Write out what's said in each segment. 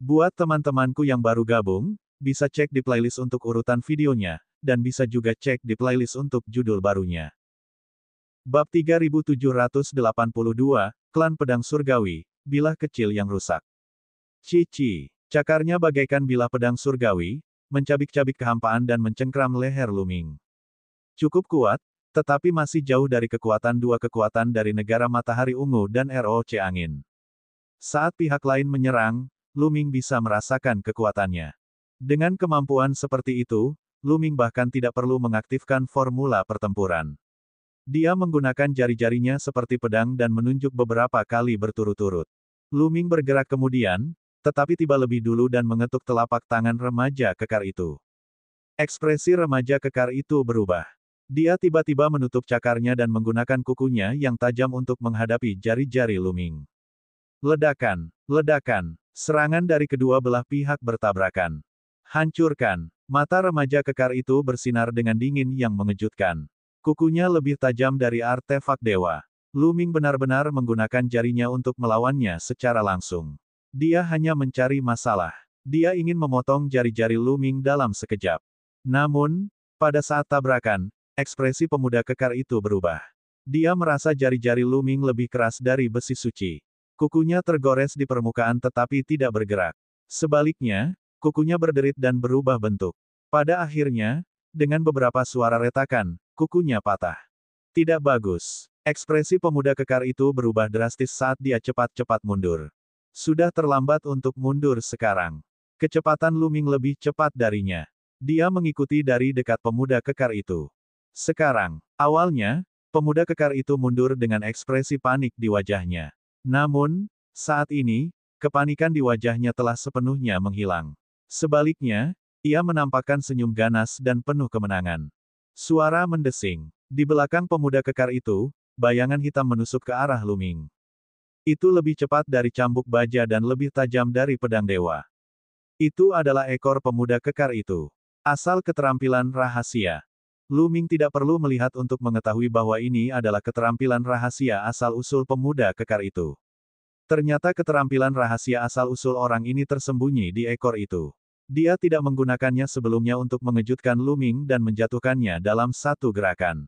Buat teman-temanku yang baru gabung, bisa cek di playlist untuk urutan videonya, dan bisa juga cek di playlist untuk judul barunya. Bab 3782, Klan Pedang Surgawi, Bilah Kecil yang Rusak. Cici, cakarnya bagaikan bilah pedang surgawi, mencabik-cabik kehampaan dan mencengkram leher Luming. Cukup kuat, tetapi masih jauh dari kekuatan dua kekuatan dari negara Matahari Ungu dan ROC Angin. Saat pihak lain menyerang, Luming bisa merasakan kekuatannya. Dengan kemampuan seperti itu, Luming bahkan tidak perlu mengaktifkan formula pertempuran. Dia menggunakan jari-jarinya seperti pedang dan menunjuk beberapa kali berturut-turut. Luming bergerak kemudian, tetapi tiba lebih dulu dan mengetuk telapak tangan remaja kekar itu. Ekspresi remaja kekar itu berubah. Dia tiba-tiba menutup cakarnya dan menggunakan kukunya yang tajam untuk menghadapi jari-jari Luming. Ledakan, ledakan, serangan dari kedua belah pihak bertabrakan. Hancurkan, mata remaja kekar itu bersinar dengan dingin yang mengejutkan. Kukunya lebih tajam dari artefak dewa. Luming benar-benar menggunakan jarinya untuk melawannya secara langsung. Dia hanya mencari masalah. Dia ingin memotong jari-jari Luming dalam sekejap. Namun, pada saat tabrakan, ekspresi pemuda kekar itu berubah. Dia merasa jari-jari Luming lebih keras dari besi suci. Kukunya tergores di permukaan tetapi tidak bergerak. Sebaliknya, kukunya berderit dan berubah bentuk. Pada akhirnya, dengan beberapa suara retakan, kukunya patah. Tidak bagus. Ekspresi pemuda kekar itu berubah drastis saat dia cepat-cepat mundur. Sudah terlambat untuk mundur sekarang. Kecepatan Luming lebih cepat darinya. Dia mengikuti dari dekat pemuda kekar itu. Sekarang, awalnya, pemuda kekar itu mundur dengan ekspresi panik di wajahnya. Namun, saat ini, kepanikan di wajahnya telah sepenuhnya menghilang. Sebaliknya, ia menampakkan senyum ganas dan penuh kemenangan. Suara mendesing. Di belakang pemuda kekar itu, bayangan hitam menusuk ke arah Luming. Itu lebih cepat dari cambuk baja dan lebih tajam dari pedang dewa. Itu adalah ekor pemuda kekar itu. Asal keterampilan rahasia. Luming tidak perlu melihat untuk mengetahui bahwa ini adalah keterampilan rahasia asal-usul pemuda kekar itu. Ternyata keterampilan rahasia asal-usul orang ini tersembunyi di ekor itu. Dia tidak menggunakannya sebelumnya untuk mengejutkan Luming dan menjatuhkannya dalam satu gerakan.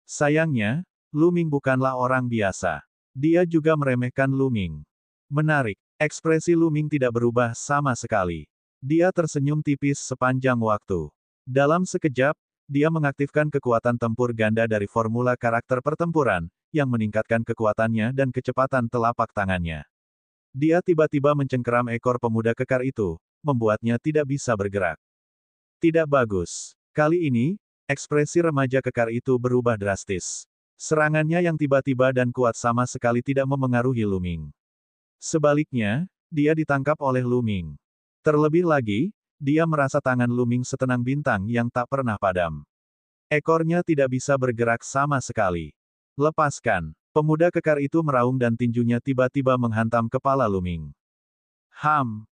Sayangnya, Luming bukanlah orang biasa. Dia juga meremehkan Luming. Menarik, ekspresi Luming tidak berubah sama sekali. Dia tersenyum tipis sepanjang waktu. Dalam sekejap, dia mengaktifkan kekuatan tempur ganda dari formula karakter pertempuran, yang meningkatkan kekuatannya dan kecepatan telapak tangannya. Dia tiba-tiba mencengkeram ekor pemuda kekar itu, membuatnya tidak bisa bergerak. Tidak bagus. Kali ini, ekspresi remaja kekar itu berubah drastis. Serangannya yang tiba-tiba dan kuat sama sekali tidak memengaruhi Luming. Sebaliknya, dia ditangkap oleh Luming. Terlebih lagi, dia merasa tangan Luming setenang bintang yang tak pernah padam. Ekornya tidak bisa bergerak sama sekali. Lepaskan. Pemuda kekar itu meraung dan tinjunya tiba-tiba menghantam kepala Luming.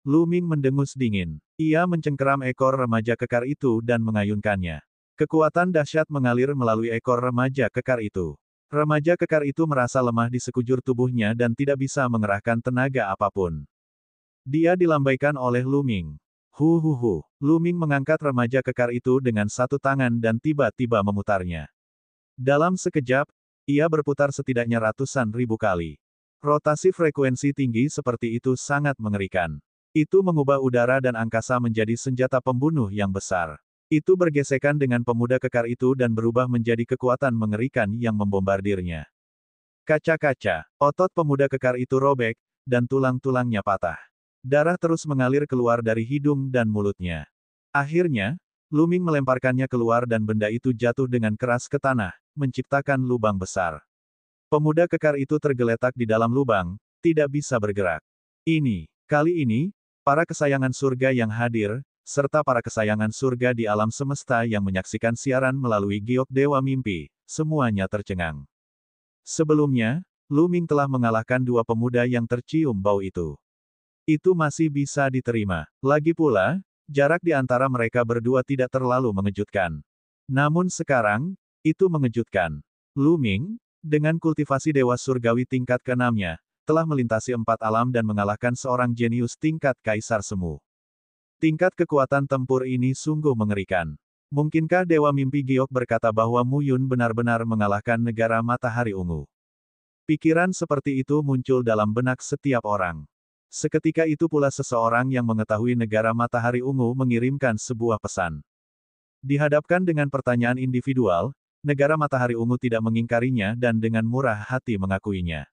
Luming mendengus dingin. Ia mencengkeram ekor remaja kekar itu dan mengayunkannya. Kekuatan dahsyat mengalir melalui ekor remaja kekar itu. Remaja kekar itu merasa lemah di sekujur tubuhnya dan tidak bisa mengerahkan tenaga apapun. Dia dilambaikan oleh Luming. Luming mengangkat remaja kekar itu dengan satu tangan dan tiba-tiba memutarnya. Dalam sekejap, ia berputar setidaknya ratusan ribu kali. Rotasi frekuensi tinggi seperti itu sangat mengerikan. Itu mengubah udara dan angkasa menjadi senjata pembunuh yang besar. Itu bergesekan dengan pemuda kekar itu dan berubah menjadi kekuatan mengerikan yang membombardirnya. Kaca-kaca, otot pemuda kekar itu robek, dan tulang-tulangnya patah. Darah terus mengalir keluar dari hidung dan mulutnya. Akhirnya, Luming melemparkannya keluar dan benda itu jatuh dengan keras ke tanah, menciptakan lubang besar. Pemuda kekar itu tergeletak di dalam lubang, tidak bisa bergerak. Kali ini, para kesayangan surga yang hadir, serta para kesayangan surga di alam semesta yang menyaksikan siaran melalui giok Dewa Mimpi, semuanya tercengang. Sebelumnya, Luming telah mengalahkan dua pemuda yang tercium bau itu. Itu masih bisa diterima. Lagi pula, jarak di antara mereka berdua tidak terlalu mengejutkan. Namun sekarang, itu mengejutkan. Luming, dengan kultivasi dewa surgawi tingkat ke-6-nya, telah melintasi 4 alam dan mengalahkan seorang jenius tingkat Kaisar Semu. Tingkat kekuatan tempur ini sungguh mengerikan. Mungkinkah Dewa Mimpi Giok berkata bahwa Mu Yun benar-benar mengalahkan negara Matahari Ungu? Pikiran seperti itu muncul dalam benak setiap orang. Seketika itu pula seseorang yang mengetahui negara Matahari Ungu mengirimkan sebuah pesan. Dihadapkan dengan pertanyaan individual, negara Matahari Ungu tidak mengingkarinya dan dengan murah hati mengakuinya.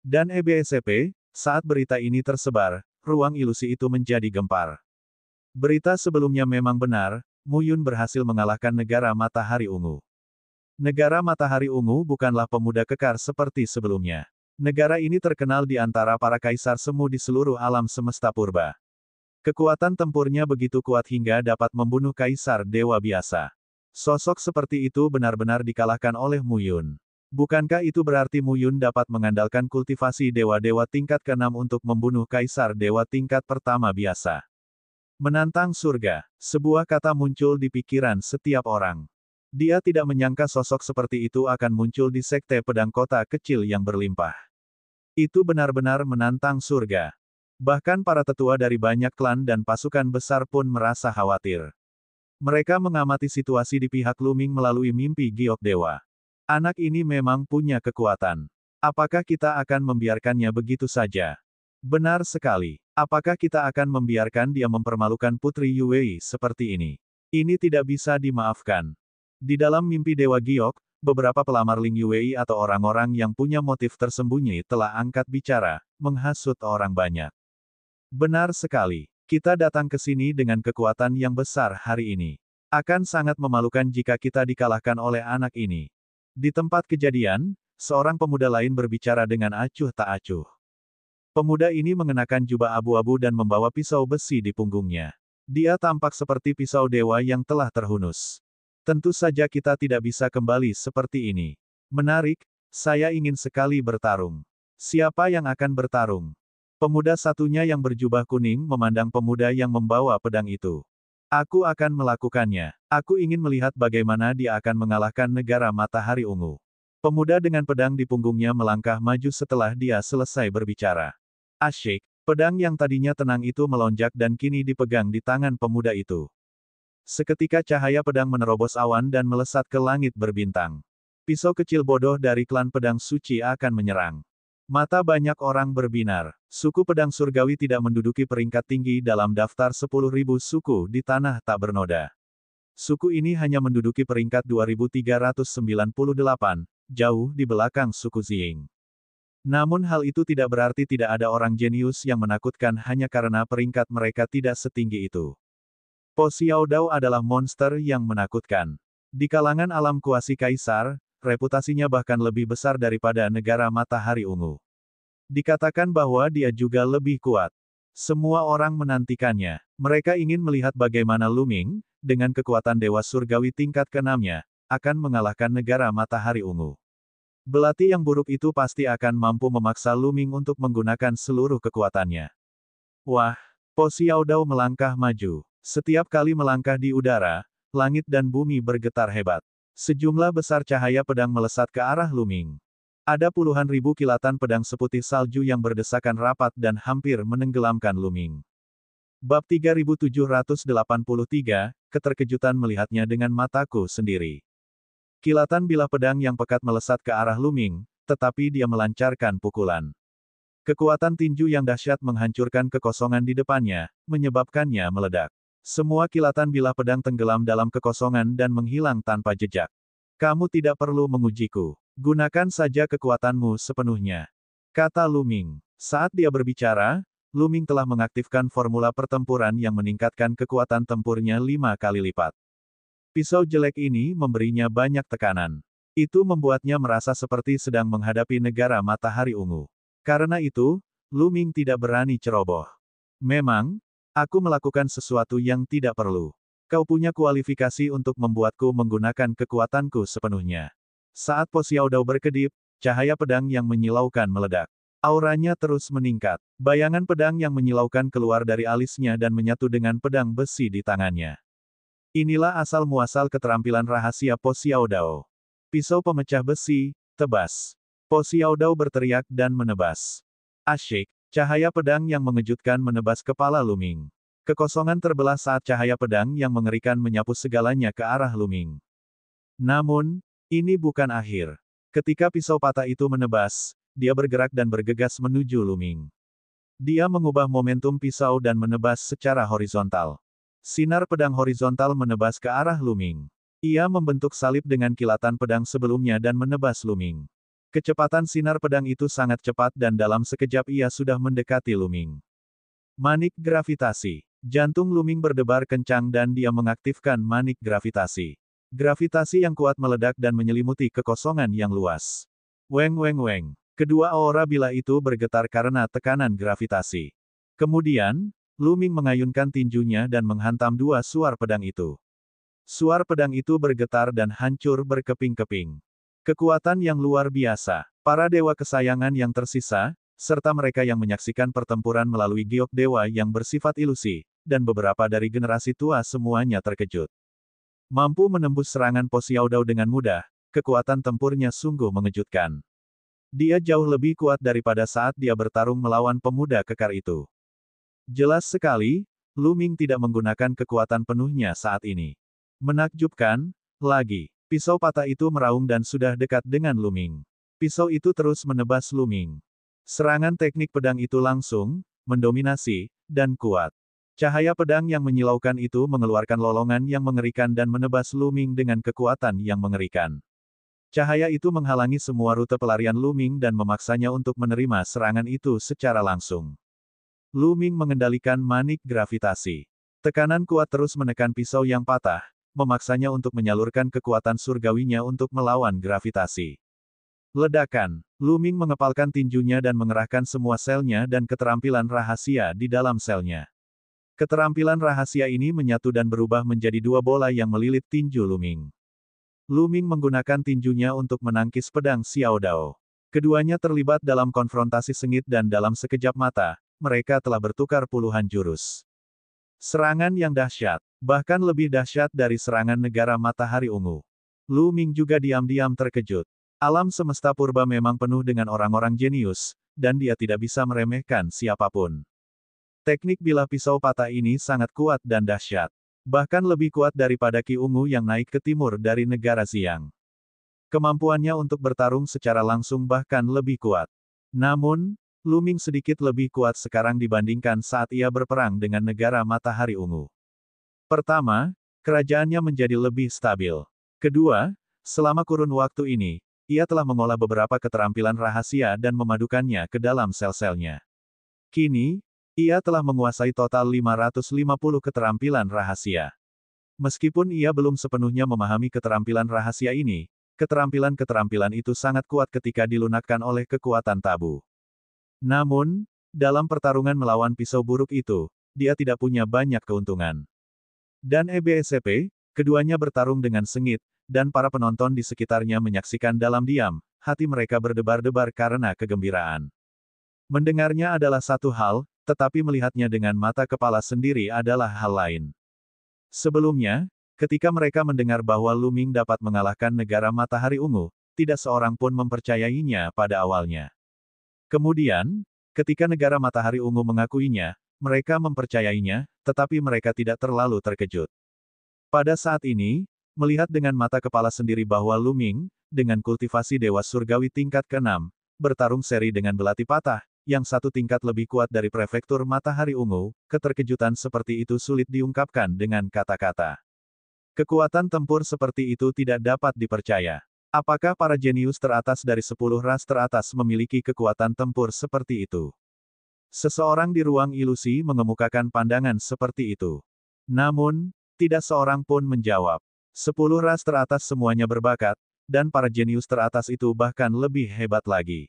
Dan EBSCP, saat berita ini tersebar, ruang ilusi itu menjadi gempar. Berita sebelumnya memang benar, Mu Yun berhasil mengalahkan negara Matahari Ungu. Negara Matahari Ungu bukanlah pemuda kekar seperti sebelumnya. Negara ini terkenal di antara para kaisar semu di seluruh alam semesta purba. Kekuatan tempurnya begitu kuat hingga dapat membunuh kaisar dewa biasa. Sosok seperti itu benar-benar dikalahkan oleh Mu Yun. Bukankah itu berarti Mu Yun dapat mengandalkan kultivasi dewa-dewa tingkat ke-6 untuk membunuh kaisar dewa tingkat pertama biasa? Menantang surga, sebuah kata muncul di pikiran setiap orang. Dia tidak menyangka sosok seperti itu akan muncul di sekte pedang kota kecil yang berlimpah. Itu benar-benar menantang surga. Bahkan para tetua dari banyak klan dan pasukan besar pun merasa khawatir. Mereka mengamati situasi di pihak Luming melalui mimpi giok dewa. Anak ini memang punya kekuatan. Apakah kita akan membiarkannya begitu saja? Benar sekali. Apakah kita akan membiarkan dia mempermalukan Putri Yuwei seperti ini? Ini tidak bisa dimaafkan. Di dalam mimpi Dewa Giok, beberapa pelamar Ling Yuwei atau orang-orang yang punya motif tersembunyi telah angkat bicara, menghasut orang banyak. Benar sekali. Kita datang ke sini dengan kekuatan yang besar hari ini. Akan sangat memalukan jika kita dikalahkan oleh anak ini. Di tempat kejadian, seorang pemuda lain berbicara dengan acuh tak acuh. Pemuda ini mengenakan jubah abu-abu dan membawa pisau besi di punggungnya. Dia tampak seperti pisau dewa yang telah terhunus. Tentu saja kita tidak bisa kembali seperti ini. Menarik, saya ingin sekali bertarung. Siapa yang akan bertarung? Pemuda satunya yang berjubah kuning memandang pemuda yang membawa pedang itu. Aku akan melakukannya. Aku ingin melihat bagaimana dia akan mengalahkan negara Matahari Ungu. Pemuda dengan pedang di punggungnya melangkah maju setelah dia selesai berbicara. Asyik, pedang yang tadinya tenang itu melonjak dan kini dipegang di tangan pemuda itu. Seketika cahaya pedang menerobos awan dan melesat ke langit berbintang. Pisau kecil bodoh dari klan pedang suci akan menyerang. Mata banyak orang berbinar. Suku pedang surgawi tidak menduduki peringkat tinggi dalam daftar 10.000 suku di tanah tak bernoda. Suku ini hanya menduduki peringkat 2398, jauh di belakang suku Ziying. Namun hal itu tidak berarti tidak ada orang jenius yang menakutkan hanya karena peringkat mereka tidak setinggi itu. Po Xiaodao adalah monster yang menakutkan. Di kalangan alam kuasi kaisar, reputasinya bahkan lebih besar daripada negara Matahari Ungu. Dikatakan bahwa dia juga lebih kuat. Semua orang menantikannya. Mereka ingin melihat bagaimana Luming, dengan kekuatan Dewa Surgawi tingkat ke-6-nya, akan mengalahkan negara Matahari Ungu. Belati yang buruk itu pasti akan mampu memaksa Luming untuk menggunakan seluruh kekuatannya. Wah, Po Xiaodao melangkah maju. Setiap kali melangkah di udara, langit dan bumi bergetar hebat. Sejumlah besar cahaya pedang melesat ke arah Luming. Ada puluhan ribu kilatan pedang seputih salju yang berdesakan rapat dan hampir menenggelamkan Luming. Bab 3783, keterkejutan melihatnya dengan mataku sendiri. Kilatan bilah pedang yang pekat melesat ke arah Luming, tetapi dia melancarkan pukulan. Kekuatan tinju yang dahsyat menghancurkan kekosongan di depannya, menyebabkannya meledak. Semua kilatan bilah pedang tenggelam dalam kekosongan dan menghilang tanpa jejak. Kamu tidak perlu mengujiku. Gunakan saja kekuatanmu sepenuhnya. Kata Luming. Saat dia berbicara, Luming telah mengaktifkan formula pertempuran yang meningkatkan kekuatan tempurnya 5 kali lipat. Pisau jelek ini memberinya banyak tekanan. Itu membuatnya merasa seperti sedang menghadapi negara Matahari Ungu. Karena itu, Luming tidak berani ceroboh. Memang, aku melakukan sesuatu yang tidak perlu. Kau punya kualifikasi untuk membuatku menggunakan kekuatanku sepenuhnya. Saat Po Xiaodao berkedip, cahaya pedang yang menyilaukan meledak. Auranya terus meningkat. Bayangan pedang yang menyilaukan keluar dari alisnya dan menyatu dengan pedang besi di tangannya. Inilah asal-muasal keterampilan rahasia Po Xiaodao. Pisau pemecah besi, tebas. Po Xiaodao berteriak dan menebas. Asyik, cahaya pedang yang mengejutkan menebas kepala Luming. Kekosongan terbelah saat cahaya pedang yang mengerikan menyapu segalanya ke arah Luming. Namun, ini bukan akhir. Ketika pisau patah itu menebas, dia bergerak dan bergegas menuju Luming. Dia mengubah momentum pisau dan menebas secara horizontal. Sinar pedang horizontal menebas ke arah Luming. Ia membentuk salib dengan kilatan pedang sebelumnya dan menebas Luming. Kecepatan sinar pedang itu sangat cepat dan dalam sekejap ia sudah mendekati Luming. Manik gravitasi. Jantung Luming berdebar kencang dan dia mengaktifkan manik gravitasi. Gravitasi yang kuat meledak dan menyelimuti kekosongan yang luas. Weng weng weng. Kedua aura bila itu bergetar karena tekanan gravitasi. Kemudian, Luming mengayunkan tinjunya dan menghantam dua suar pedang itu. Suar pedang itu bergetar dan hancur berkeping-keping. Kekuatan yang luar biasa. Para dewa kesayangan yang tersisa, serta mereka yang menyaksikan pertempuran melalui giok dewa yang bersifat ilusi, dan beberapa dari generasi tua semuanya terkejut. Mampu menembus serangan Po Xiaodao dengan mudah, kekuatan tempurnya sungguh mengejutkan. Dia jauh lebih kuat daripada saat dia bertarung melawan pemuda kekar itu. Jelas sekali, Luming tidak menggunakan kekuatan penuhnya saat ini. Menakjubkan, lagi. Pisau patah itu meraung dan sudah dekat dengan Luming. Pisau itu terus menebas Luming. Serangan teknik pedang itu langsung, mendominasi, dan kuat. Cahaya pedang yang menyilaukan itu mengeluarkan lolongan yang mengerikan dan menebas Luming dengan kekuatan yang mengerikan. Cahaya itu menghalangi semua rute pelarian Luming dan memaksanya untuk menerima serangan itu secara langsung. Luming mengendalikan manik gravitasi. Tekanan kuat terus menekan pisau yang patah, memaksanya untuk menyalurkan kekuatan surgawinya untuk melawan gravitasi. Ledakan. Luming mengepalkan tinjunya dan mengerahkan semua selnya dan keterampilan rahasia di dalam selnya. Keterampilan rahasia ini menyatu dan berubah menjadi dua bola yang melilit tinju Luming. Luming menggunakan tinjunya untuk menangkis pedang Xiaodao. Keduanya terlibat dalam konfrontasi sengit dan dalam sekejap mata, mereka telah bertukar puluhan jurus. Serangan yang dahsyat, bahkan lebih dahsyat dari serangan negara Matahari Ungu. Luming juga diam-diam terkejut. Alam semesta purba memang penuh dengan orang-orang jenius, dan dia tidak bisa meremehkan siapapun. Teknik bilah pisau patah ini sangat kuat dan dahsyat. Bahkan lebih kuat daripada Ki Ungu yang naik ke timur dari negara Xiang. Kemampuannya untuk bertarung secara langsung bahkan lebih kuat. Namun, Luming sedikit lebih kuat sekarang dibandingkan saat ia berperang dengan negara Matahari Ungu. Pertama, kerajaannya menjadi lebih stabil. Kedua, selama kurun waktu ini, ia telah mengolah beberapa keterampilan rahasia dan memadukannya ke dalam sel-selnya. Kini, ia telah menguasai total 550 keterampilan rahasia. Meskipun ia belum sepenuhnya memahami keterampilan rahasia ini, keterampilan-keterampilan itu sangat kuat ketika dilunakkan oleh kekuatan tabu. Namun, dalam pertarungan melawan pisau buruk itu, dia tidak punya banyak keuntungan. Dan EBSCP, keduanya bertarung dengan sengit, dan para penonton di sekitarnya menyaksikan dalam diam, hati mereka berdebar-debar karena kegembiraan. Mendengarnya adalah satu hal, tetapi melihatnya dengan mata kepala sendiri adalah hal lain. Sebelumnya, ketika mereka mendengar bahwa Luming dapat mengalahkan negara Matahari Ungu, tidak seorang pun mempercayainya pada awalnya. Kemudian, ketika negara Matahari Ungu mengakuinya, mereka mempercayainya, tetapi mereka tidak terlalu terkejut. Pada saat ini, melihat dengan mata kepala sendiri bahwa Luming, dengan kultivasi Dewa Surgawi tingkat ke-6, bertarung seri dengan belati patah, yang satu tingkat lebih kuat dari prefektur Matahari Ungu, keterkejutan seperti itu sulit diungkapkan dengan kata-kata. Kekuatan tempur seperti itu tidak dapat dipercaya. Apakah para jenius teratas dari 10 ras teratas memiliki kekuatan tempur seperti itu? Seseorang di ruang ilusi mengemukakan pandangan seperti itu. Namun, tidak seorang pun menjawab. 10 ras teratas semuanya berbakat, dan para jenius teratas itu bahkan lebih hebat lagi.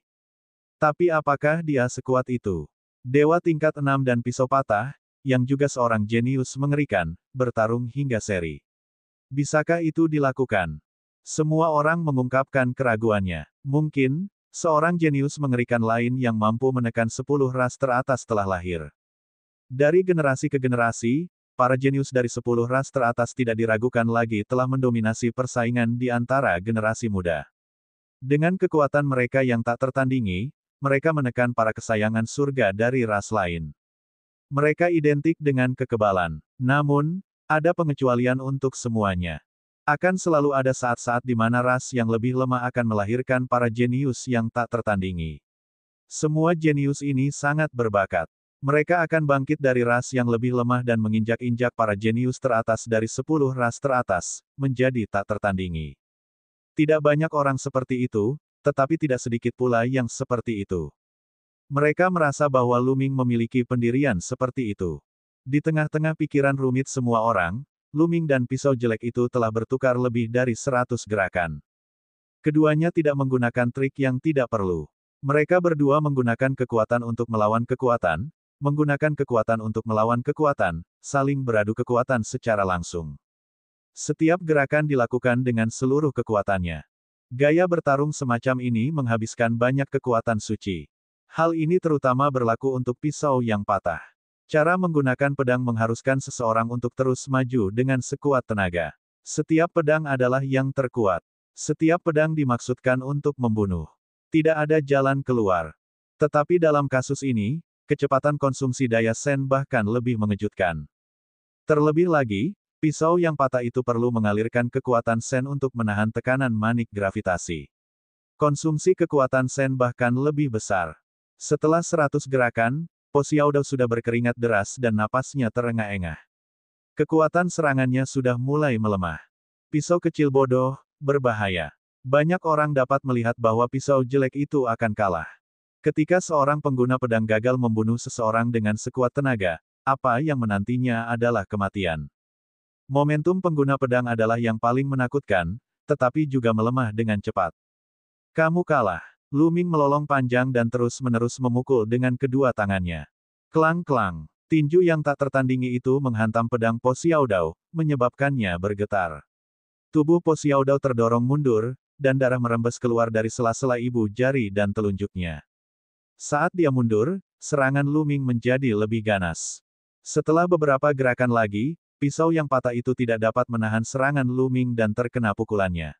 Tapi apakah dia sekuat itu? Dewa tingkat 6 dan pisau patah, yang juga seorang jenius mengerikan, bertarung hingga seri. Bisakah itu dilakukan? Semua orang mengungkapkan keraguannya. Mungkin, seorang jenius mengerikan lain yang mampu menekan 10 ras teratas telah lahir. Dari generasi ke generasi, para jenius dari 10 ras teratas tidak diragukan lagi telah mendominasi persaingan di antara generasi muda. Dengan kekuatan mereka yang tak tertandingi, mereka menekan para kesayangan surga dari ras lain. Mereka identik dengan kekebalan. Namun, ada pengecualian untuk semuanya. Akan selalu ada saat-saat di mana ras yang lebih lemah akan melahirkan para jenius yang tak tertandingi. Semua jenius ini sangat berbakat. Mereka akan bangkit dari ras yang lebih lemah dan menginjak-injak para jenius teratas dari 10 ras teratas, menjadi tak tertandingi. Tidak banyak orang seperti itu, tetapi tidak sedikit pula yang seperti itu. Mereka merasa bahwa Luming memiliki pendirian seperti itu. Di tengah-tengah pikiran rumit semua orang, Luming dan pisau jelek itu telah bertukar lebih dari 100 gerakan. Keduanya tidak menggunakan trik yang tidak perlu. Mereka berdua menggunakan kekuatan untuk melawan kekuatan, menggunakan kekuatan untuk melawan kekuatan, saling beradu kekuatan secara langsung. Setiap gerakan dilakukan dengan seluruh kekuatannya. Gaya bertarung semacam ini menghabiskan banyak kekuatan suci. Hal ini terutama berlaku untuk pisau yang patah. Cara menggunakan pedang mengharuskan seseorang untuk terus maju dengan sekuat tenaga. Setiap pedang adalah yang terkuat. Setiap pedang dimaksudkan untuk membunuh. Tidak ada jalan keluar. Tetapi dalam kasus ini, kecepatan konsumsi daya sen bahkan lebih mengejutkan. Terlebih lagi, pisau yang patah itu perlu mengalirkan kekuatan sen untuk menahan tekanan manik gravitasi. Konsumsi kekuatan sen bahkan lebih besar. Setelah 100 gerakan, Po Xiaodao sudah berkeringat deras dan napasnya terengah-engah. Kekuatan serangannya sudah mulai melemah. Pisau kecil bodoh, berbahaya. Banyak orang dapat melihat bahwa pisau jelek itu akan kalah. Ketika seorang pengguna pedang gagal membunuh seseorang dengan sekuat tenaga, apa yang menantinya adalah kematian. Momentum pengguna pedang adalah yang paling menakutkan, tetapi juga melemah dengan cepat. Kamu kalah. Luming melolong panjang dan terus-menerus memukul dengan kedua tangannya. Klang-klang. Tinju yang tak tertandingi itu menghantam pedang Po Xiaodao, menyebabkannya bergetar. Tubuh Po Xiaodao terdorong mundur, dan darah merembes keluar dari sela-sela ibu jari dan telunjuknya. Saat dia mundur, serangan Luming menjadi lebih ganas. Setelah beberapa gerakan lagi, pisau yang patah itu tidak dapat menahan serangan Luming dan terkena pukulannya.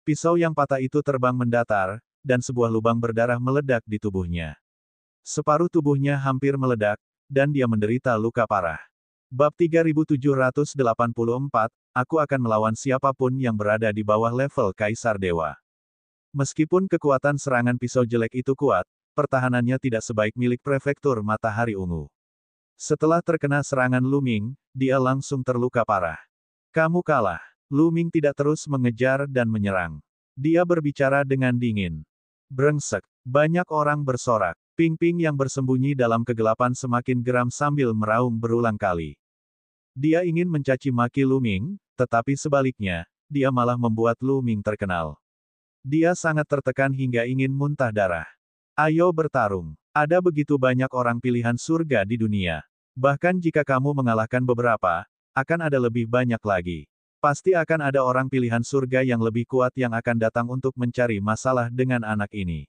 Pisau yang patah itu terbang mendatar, dan sebuah lubang berdarah meledak di tubuhnya. Separuh tubuhnya hampir meledak, dan dia menderita luka parah. Bab 3784, Aku akan melawan siapapun yang berada di bawah level Kaisar Dewa. Meskipun kekuatan serangan pisau jelek itu kuat, pertahanannya tidak sebaik milik Prefektur Matahari Ungu. Setelah terkena serangan Luming, dia langsung terluka parah. Kamu kalah. Luming tidak terus mengejar dan menyerang. Dia berbicara dengan dingin. Brengsek. Banyak orang bersorak. Ping-ping yang bersembunyi dalam kegelapan semakin geram sambil meraung berulang kali. Dia ingin mencaci maki Luming, tetapi sebaliknya, dia malah membuat Luming terkenal. Dia sangat tertekan hingga ingin muntah darah. Ayo bertarung. Ada begitu banyak orang pilihan surga di dunia. Bahkan jika kamu mengalahkan beberapa, akan ada lebih banyak lagi. Pasti akan ada orang pilihan surga yang lebih kuat yang akan datang untuk mencari masalah dengan anak ini.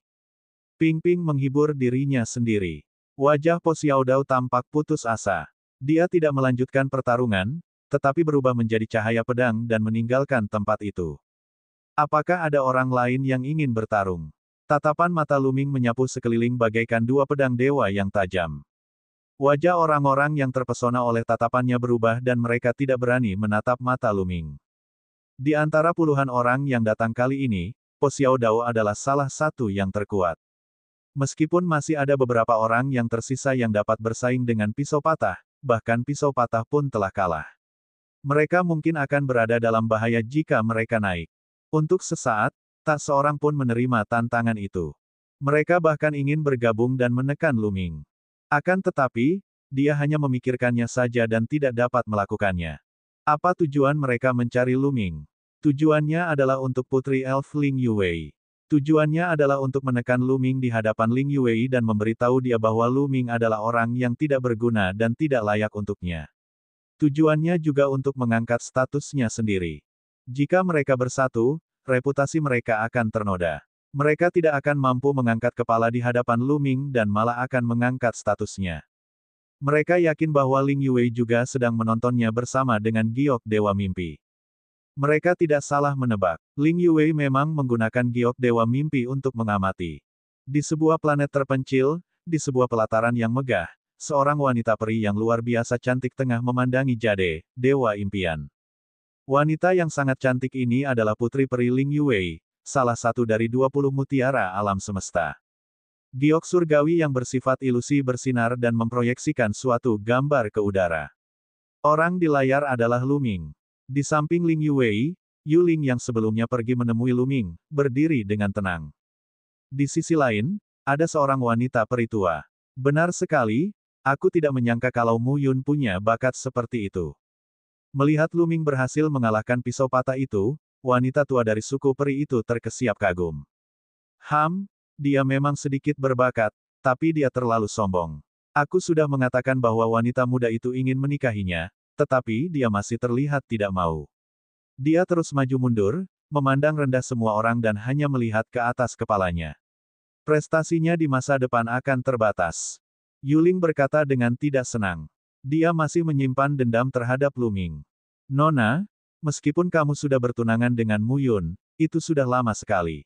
Ping-ping menghibur dirinya sendiri. Wajah Po Xiaodao tampak putus asa. Dia tidak melanjutkan pertarungan, tetapi berubah menjadi cahaya pedang dan meninggalkan tempat itu. Apakah ada orang lain yang ingin bertarung? Tatapan mata Luming menyapu sekeliling bagaikan dua pedang dewa yang tajam. Wajah orang-orang yang terpesona oleh tatapannya berubah dan mereka tidak berani menatap mata Luming. Di antara puluhan orang yang datang kali ini, Po Xiaodao adalah salah satu yang terkuat. Meskipun masih ada beberapa orang yang tersisa yang dapat bersaing dengan pisau patah, bahkan pisau patah pun telah kalah. Mereka mungkin akan berada dalam bahaya jika mereka naik. Untuk sesaat, tak seorang pun menerima tantangan itu. Mereka bahkan ingin bergabung dan menekan Luming. Akan tetapi, dia hanya memikirkannya saja dan tidak dapat melakukannya. Apa tujuan mereka mencari Luming? Tujuannya adalah untuk Putri Elf Ling Yuwei. Tujuannya adalah untuk menekan Luming di hadapan Ling Yuwei dan memberitahu dia bahwa Luming adalah orang yang tidak berguna dan tidak layak untuknya. Tujuannya juga untuk mengangkat statusnya sendiri. Jika mereka bersatu, reputasi mereka akan ternoda. Mereka tidak akan mampu mengangkat kepala di hadapan Luming dan malah akan mengangkat statusnya. Mereka yakin bahwa Ling Yuwei juga sedang menontonnya bersama dengan Giok Dewa Mimpi. Mereka tidak salah menebak. Ling Yuwei memang menggunakan Giok Dewa Mimpi untuk mengamati. Di sebuah planet terpencil, di sebuah pelataran yang megah, seorang wanita peri yang luar biasa cantik tengah memandangi Jade, dewa impian. Wanita yang sangat cantik ini adalah putri peri Ling Yuwei, salah satu dari 20 mutiara alam semesta. Giok surgawi yang bersifat ilusi bersinar dan memproyeksikan suatu gambar ke udara. Orang di layar adalah Lu Ming. Di samping Ling Yuwei, Yu Ling yang sebelumnya pergi menemui Lu Ming, berdiri dengan tenang. Di sisi lain, ada seorang wanita peri tua. Benar sekali, aku tidak menyangka kalau Mu Yun punya bakat seperti itu. Melihat Lu Ming berhasil mengalahkan pisau patah itu, wanita tua dari suku peri itu terkesiap kagum. Dia memang sedikit berbakat, tapi dia terlalu sombong. Aku sudah mengatakan bahwa wanita muda itu ingin menikahinya, tetapi dia masih terlihat tidak mau. Dia terus maju mundur, memandang rendah semua orang dan hanya melihat ke atas kepalanya. Prestasinya di masa depan akan terbatas. Yuling berkata dengan tidak senang. Dia masih menyimpan dendam terhadap Lu Ming. Nona, meskipun kamu sudah bertunangan dengan Mu Yun, itu sudah lama sekali.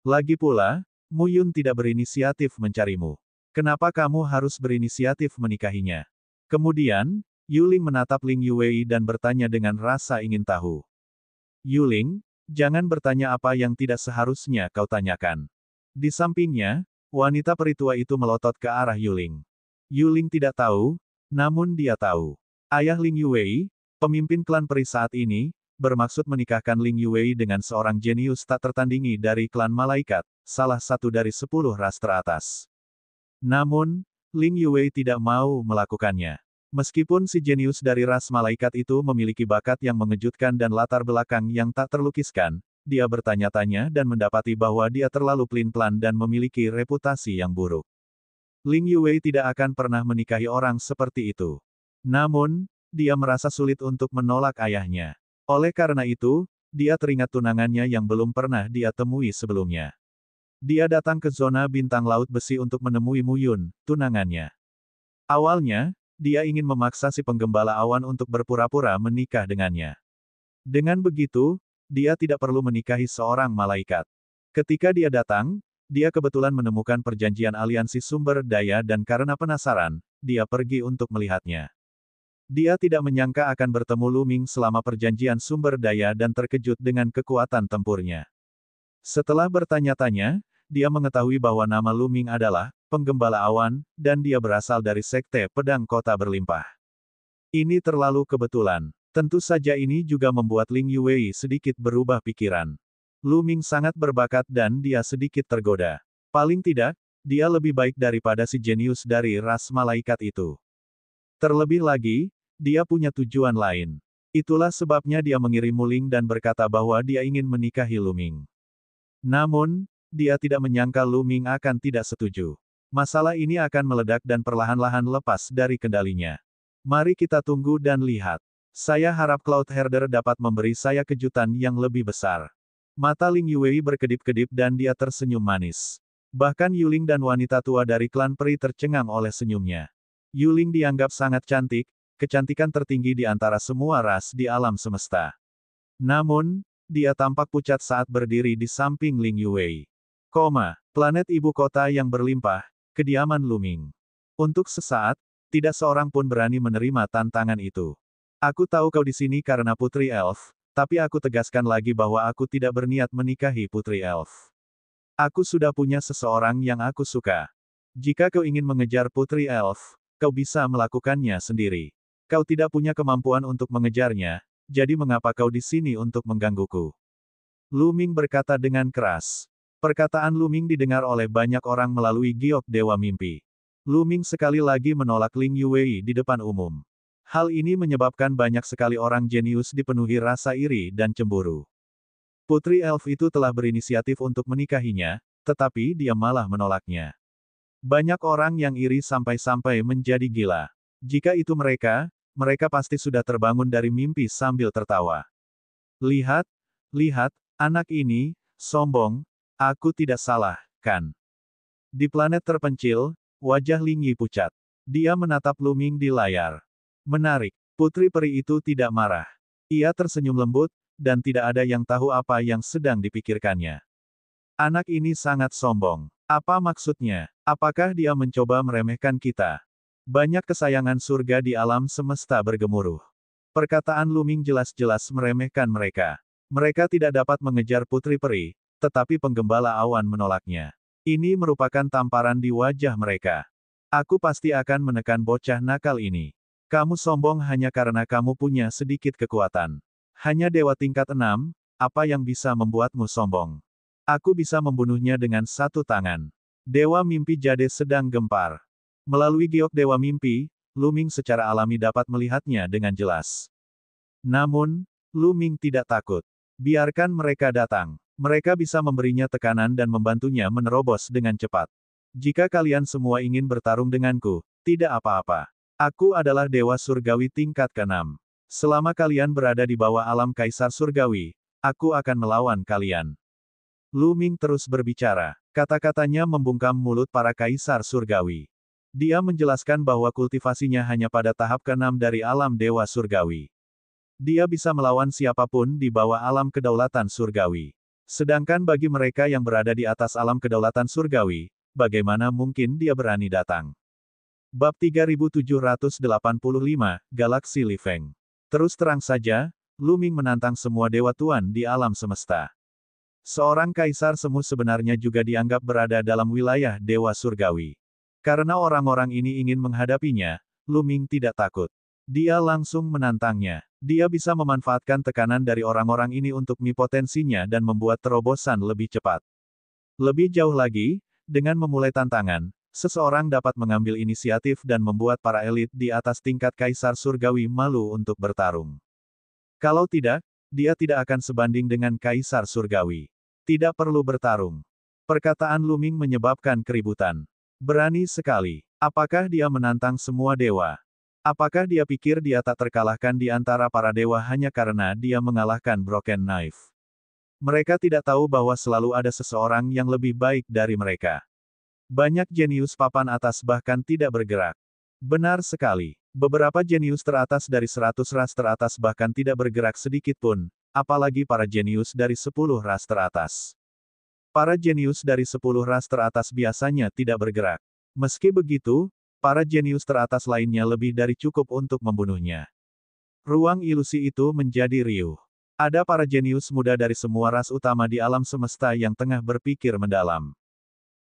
Lagi pula, Mu Yun tidak berinisiatif mencarimu. Kenapa kamu harus berinisiatif menikahinya? Kemudian, Yuling menatap Ling Yuwei dan bertanya dengan rasa ingin tahu. Yuling, jangan bertanya apa yang tidak seharusnya kau tanyakan. Di sampingnya, wanita peri tua itu melotot ke arah Yuling. Yuling tidak tahu, namun dia tahu. Ayah Ling Yuwei, pemimpin klan peri saat ini, bermaksud menikahkan Ling Yuwei dengan seorang jenius tak tertandingi dari klan malaikat, salah satu dari 10 ras teratas. Namun, Ling Yuwei tidak mau melakukannya. Meskipun si jenius dari ras malaikat itu memiliki bakat yang mengejutkan dan latar belakang yang tak terlukiskan, dia bertanya-tanya dan mendapati bahwa dia terlalu pelin-pelan dan memiliki reputasi yang buruk. Ling Yuwei tidak akan pernah menikahi orang seperti itu. Namun, dia merasa sulit untuk menolak ayahnya. Oleh karena itu, dia teringat tunangannya yang belum pernah dia temui sebelumnya. Dia datang ke zona bintang laut besi untuk menemui Mu Yun, tunangannya. Awalnya, dia ingin memaksa si penggembala awan untuk berpura-pura menikah dengannya. Dengan begitu, dia tidak perlu menikahi seorang malaikat. Ketika dia datang, dia kebetulan menemukan perjanjian aliansi sumber daya dan karena penasaran, dia pergi untuk melihatnya. Dia tidak menyangka akan bertemu Lu Ming selama perjanjian sumber daya dan terkejut dengan kekuatan tempurnya. Setelah bertanya-tanya, dia mengetahui bahwa nama Lu Ming adalah penggembala awan, dan dia berasal dari sekte pedang kota berlimpah. Ini terlalu kebetulan. Tentu saja ini juga membuat Ling Yuwei sedikit berubah pikiran. Lu Ming sangat berbakat dan dia sedikit tergoda. Paling tidak, dia lebih baik daripada si jenius dari ras malaikat itu. Terlebih lagi, dia punya tujuan lain. Itulah sebabnya dia mengirim Mu Ling dan berkata bahwa dia ingin menikahi Lu Ming. Namun, dia tidak menyangka Lu Ming akan tidak setuju. Masalah ini akan meledak dan perlahan-lahan lepas dari kendalinya. Mari kita tunggu dan lihat. Saya harap Cloud Herder dapat memberi saya kejutan yang lebih besar. Mata Ling Yuwei berkedip-kedip dan dia tersenyum manis. Bahkan Yuling dan wanita tua dari klan peri tercengang oleh senyumnya. Yuling dianggap sangat cantik, kecantikan tertinggi di antara semua ras di alam semesta. Namun, dia tampak pucat saat berdiri di samping Ling Yuwei. Planet ibu kota yang berlimpah, kediaman Lu Ming. Untuk sesaat, tidak seorang pun berani menerima tantangan itu. Aku tahu kau di sini karena Putri Elf, tapi aku tegaskan lagi bahwa aku tidak berniat menikahi Putri Elf. Aku sudah punya seseorang yang aku suka. Jika kau ingin mengejar Putri Elf, kau bisa melakukannya sendiri. Kau tidak punya kemampuan untuk mengejarnya, jadi mengapa kau di sini untuk menggangguku? Lu Ming berkata dengan keras. Perkataan Lu Ming didengar oleh banyak orang melalui giok Dewa Mimpi. Lu Ming sekali lagi menolak Ling Yuwei di depan umum. Hal ini menyebabkan banyak sekali orang jenius dipenuhi rasa iri dan cemburu. Putri Elf itu telah berinisiatif untuk menikahinya, tetapi dia malah menolaknya. Banyak orang yang iri sampai-sampai menjadi gila. Jika itu mereka pasti sudah terbangun dari mimpi sambil tertawa. Lihat, anak ini, sombong, aku tidak salah, kan? Di planet terpencil, wajah Ling Yi pucat. Dia menatap Lu Ming di layar. Menarik, putri peri itu tidak marah. Ia tersenyum lembut, dan tidak ada yang tahu apa yang sedang dipikirkannya. Anak ini sangat sombong. Apa maksudnya? Apakah dia mencoba meremehkan kita? Banyak kesayangan surga di alam semesta bergemuruh. Perkataan Lu Ming jelas-jelas meremehkan mereka. Mereka tidak dapat mengejar putri peri, tetapi penggembala awan menolaknya. Ini merupakan tamparan di wajah mereka. Aku pasti akan menekan bocah nakal ini. Kamu sombong hanya karena kamu punya sedikit kekuatan. Hanya dewa tingkat 6, apa yang bisa membuatmu sombong? Aku bisa membunuhnya dengan satu tangan. Dewa mimpi jade sedang gempar. Melalui giok dewa mimpi, Lu Ming secara alami dapat melihatnya dengan jelas. Namun, Lu Ming tidak takut. Biarkan mereka datang. Mereka bisa memberinya tekanan dan membantunya menerobos dengan cepat. Jika kalian semua ingin bertarung denganku, tidak apa-apa. Aku adalah dewa surgawi tingkat ke-6. Selama kalian berada di bawah alam kaisar surgawi, aku akan melawan kalian. Lu Ming terus berbicara. Kata-katanya membungkam mulut para kaisar surgawi. Dia menjelaskan bahwa kultivasinya hanya pada tahap ke-6 dari alam dewa surgawi. Dia bisa melawan siapapun di bawah alam kedaulatan surgawi. Sedangkan bagi mereka yang berada di atas alam kedaulatan surgawi, bagaimana mungkin dia berani datang? Bab 3785, Galaksi Li Feng. Terus terang saja, Lu Ming menantang semua dewa tuan di alam semesta. Seorang kaisar semu sebenarnya juga dianggap berada dalam wilayah dewa surgawi. Karena orang-orang ini ingin menghadapinya, Lu Ming tidak takut. Dia langsung menantangnya. Dia bisa memanfaatkan tekanan dari orang-orang ini untuk potensinya dan membuat terobosan lebih cepat. Lebih jauh lagi, dengan memulai tantangan, seseorang dapat mengambil inisiatif dan membuat para elit di atas tingkat kaisar surgawi malu untuk bertarung. Kalau tidak, dia tidak akan sebanding dengan kaisar surgawi. Tidak perlu bertarung. Perkataan Lu Ming menyebabkan keributan. Berani sekali. Apakah dia menantang semua dewa? Apakah dia pikir dia tak terkalahkan di antara para dewa hanya karena dia mengalahkan Broken Knife? Mereka tidak tahu bahwa selalu ada seseorang yang lebih baik dari mereka. Banyak jenius papan atas bahkan tidak bergerak. Benar sekali. Beberapa jenius teratas dari 100 ras teratas bahkan tidak bergerak sedikit pun, apalagi para jenius dari 10 ras teratas. Para jenius dari 10 ras teratas biasanya tidak bergerak. Meski begitu, para jenius teratas lainnya lebih dari cukup untuk membunuhnya. Ruang ilusi itu menjadi riuh. Ada para jenius muda dari semua ras utama di alam semesta yang tengah berpikir mendalam.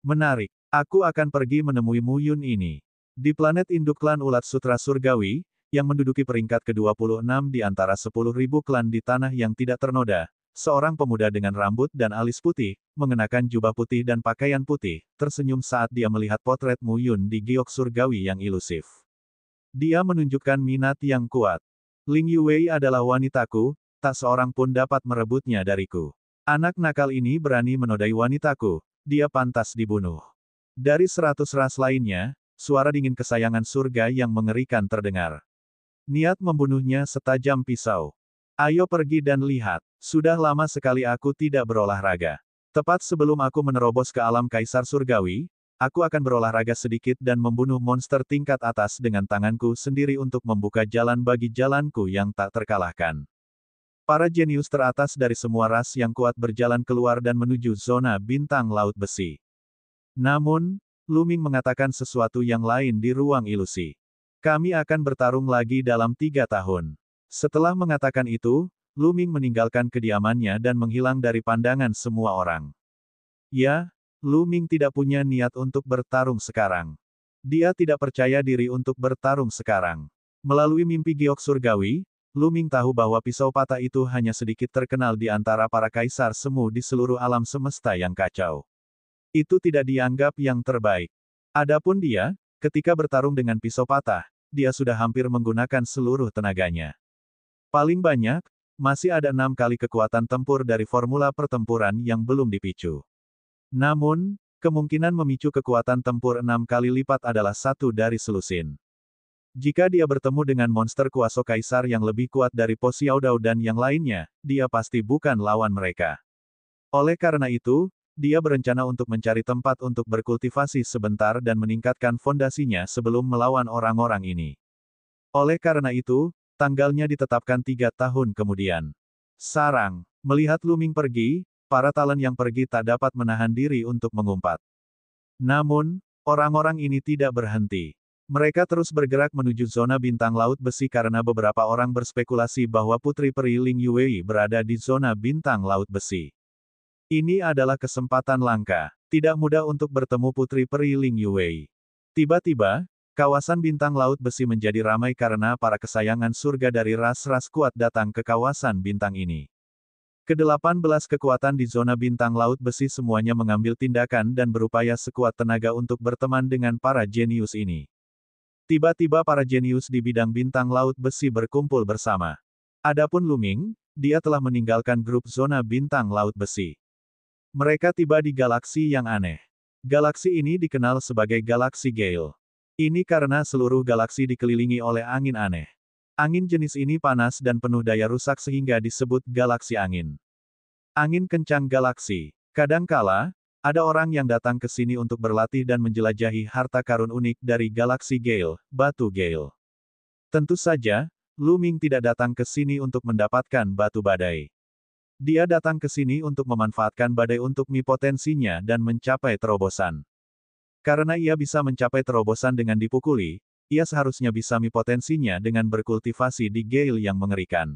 Menarik. Aku akan pergi menemui Mu Yun ini. Di planet induk klan ulat sutra surgawi, yang menduduki peringkat ke-26 di antara 10.000 klan di tanah yang tidak ternoda, seorang pemuda dengan rambut dan alis putih, mengenakan jubah putih dan pakaian putih, tersenyum saat dia melihat potret Mu Yun di giok surgawi yang ilusif. Dia menunjukkan minat yang kuat. Ling Yuwei adalah wanitaku, tak seorang pun dapat merebutnya dariku. Anak nakal ini berani menodai wanitaku, dia pantas dibunuh. Dari 100 ras lainnya, suara dingin kesayangan surga yang mengerikan terdengar. Niat membunuhnya setajam pisau. Ayo pergi dan lihat. Sudah lama sekali aku tidak berolahraga. Tepat sebelum aku menerobos ke alam kaisar surgawi, aku akan berolahraga sedikit dan membunuh monster tingkat atas dengan tanganku sendiri untuk membuka jalan bagi jalanku yang tak terkalahkan. Para jenius teratas dari semua ras yang kuat berjalan keluar dan menuju zona bintang laut besi. Namun, Lu Ming mengatakan sesuatu yang lain di ruang ilusi. Kami akan bertarung lagi dalam 3 tahun. Setelah mengatakan itu, Lu Ming meninggalkan kediamannya dan menghilang dari pandangan semua orang. Ya, Lu Ming tidak punya niat untuk bertarung sekarang. Dia tidak percaya diri untuk bertarung sekarang. Melalui mimpi giok surgawi, Lu Ming tahu bahwa pisau patah itu hanya sedikit terkenal di antara para kaisar semu di seluruh alam semesta yang kacau. Itu tidak dianggap yang terbaik. Adapun dia, ketika bertarung dengan pisau patah, dia sudah hampir menggunakan seluruh tenaganya. Paling banyak, masih ada 6 kali kekuatan tempur dari formula pertempuran yang belum dipicu. Namun, kemungkinan memicu kekuatan tempur 6 kali lipat adalah satu dari selusin. Jika dia bertemu dengan monster kuasa kaisar yang lebih kuat dari Po Xiaodao dan yang lainnya, dia pasti bukan lawan mereka. Oleh karena itu, dia berencana untuk mencari tempat untuk berkultivasi sebentar dan meningkatkan fondasinya sebelum melawan orang-orang ini. Oleh karena itu, tanggalnya ditetapkan 3 tahun kemudian. Sarang. Melihat Lu Ming pergi, para talent yang pergi tak dapat menahan diri untuk mengumpat. Namun, orang-orang ini tidak berhenti. Mereka terus bergerak menuju zona bintang laut besi karena beberapa orang berspekulasi bahwa Putri Peri Ling Yuwei berada di zona bintang laut besi. Ini adalah kesempatan langka. Tidak mudah untuk bertemu Putri Peri Ling Yuwei. Tiba-tiba, kawasan bintang laut besi menjadi ramai karena para kesayangan surga dari ras-ras kuat datang ke kawasan bintang ini. Ke-18 kekuatan di zona bintang laut besi semuanya mengambil tindakan dan berupaya sekuat tenaga untuk berteman dengan para jenius ini. Tiba-tiba para jenius di bidang bintang laut besi berkumpul bersama. Adapun Lu Ming, dia telah meninggalkan grup zona bintang laut besi. Mereka tiba di galaksi yang aneh. Galaksi ini dikenal sebagai Galaksi Gale. Ini karena seluruh galaksi dikelilingi oleh angin aneh. Angin jenis ini panas dan penuh daya rusak sehingga disebut galaksi angin. Angin kencang galaksi. Kadangkala, ada orang yang datang ke sini untuk berlatih dan menjelajahi harta karun unik dari Galaksi Gale, batu Gale. Tentu saja, Lu Ming tidak datang ke sini untuk mendapatkan batu badai. Dia datang ke sini untuk memanfaatkan badai untuk potensinya dan mencapai terobosan. Karena ia bisa mencapai terobosan dengan dipukuli, ia seharusnya bisa potensinya dengan berkultivasi di Gale yang mengerikan.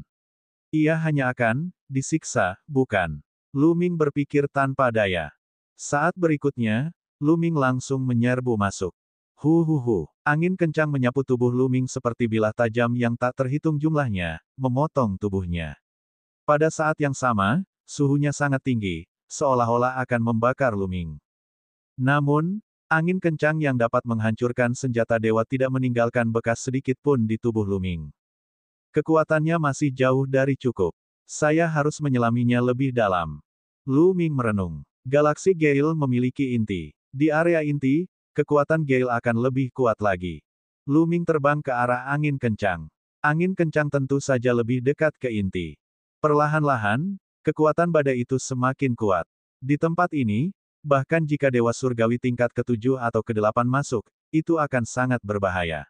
Ia hanya akan disiksa, bukan? Lu Ming berpikir tanpa daya. Saat berikutnya, Lu Ming langsung menyerbu masuk. Angin kencang menyapu tubuh Lu Ming seperti bilah tajam yang tak terhitung jumlahnya, memotong tubuhnya. Pada saat yang sama, suhunya sangat tinggi, seolah-olah akan membakar Lu Ming. Namun, angin kencang yang dapat menghancurkan senjata dewa tidak meninggalkan bekas sedikit pun di tubuh Lu Ming. Kekuatannya masih jauh dari cukup. Saya harus menyelaminya lebih dalam. Lu Ming merenung. Galaksi Gale memiliki inti. Di area inti, kekuatan Gale akan lebih kuat lagi. Lu Ming terbang ke arah angin kencang. Angin kencang tentu saja lebih dekat ke inti. Perlahan-lahan, kekuatan badai itu semakin kuat. Di tempat ini, bahkan jika Dewa Surgawi tingkat ke-7 atau ke-8 masuk, itu akan sangat berbahaya.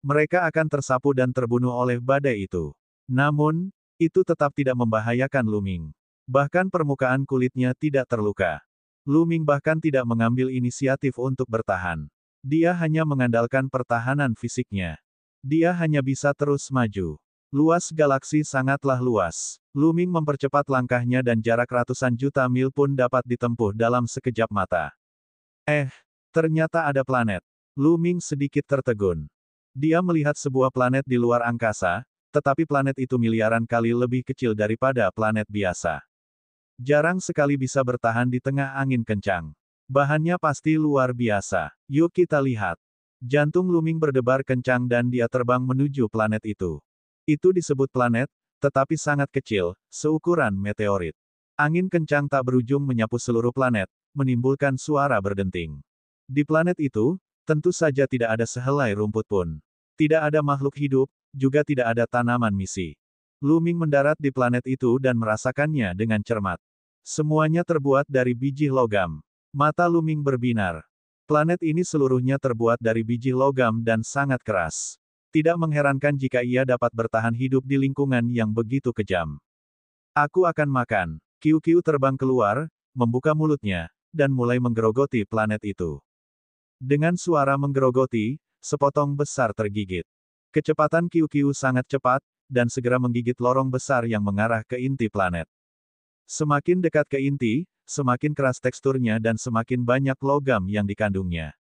Mereka akan tersapu dan terbunuh oleh badai itu. Namun, itu tetap tidak membahayakan Lu Ming. Bahkan permukaan kulitnya tidak terluka. Lu Ming bahkan tidak mengambil inisiatif untuk bertahan. Dia hanya mengandalkan pertahanan fisiknya. Dia hanya bisa terus maju. Luas galaksi sangatlah luas. Lu Ming mempercepat langkahnya dan jarak ratusan juta mil pun dapat ditempuh dalam sekejap mata. Ternyata ada planet. Lu Ming sedikit tertegun. Dia melihat sebuah planet di luar angkasa, tetapi planet itu miliaran kali lebih kecil daripada planet biasa. Jarang sekali bisa bertahan di tengah angin kencang. Bahannya pasti luar biasa. Yuk kita lihat. Jantung Lu Ming berdebar kencang dan dia terbang menuju planet itu. Itu disebut planet, tetapi sangat kecil, seukuran meteorit. Angin kencang tak berujung menyapu seluruh planet, menimbulkan suara berdenting. Di planet itu, tentu saja tidak ada sehelai rumput pun. Tidak ada makhluk hidup, juga tidak ada tanaman misi. Lu Ming mendarat di planet itu dan merasakannya dengan cermat. Semuanya terbuat dari biji logam. Mata Lu Ming berbinar. Planet ini seluruhnya terbuat dari biji logam dan sangat keras. Tidak mengherankan jika ia dapat bertahan hidup di lingkungan yang begitu kejam. Aku akan makan. Qiu-Qiu terbang keluar, membuka mulutnya, dan mulai menggerogoti planet itu. Dengan suara menggerogoti, sepotong besar tergigit. Kecepatan Qiu-Qiu sangat cepat, dan segera menggigit lorong besar yang mengarah ke inti planet. Semakin dekat ke inti, semakin keras teksturnya dan semakin banyak logam yang dikandungnya.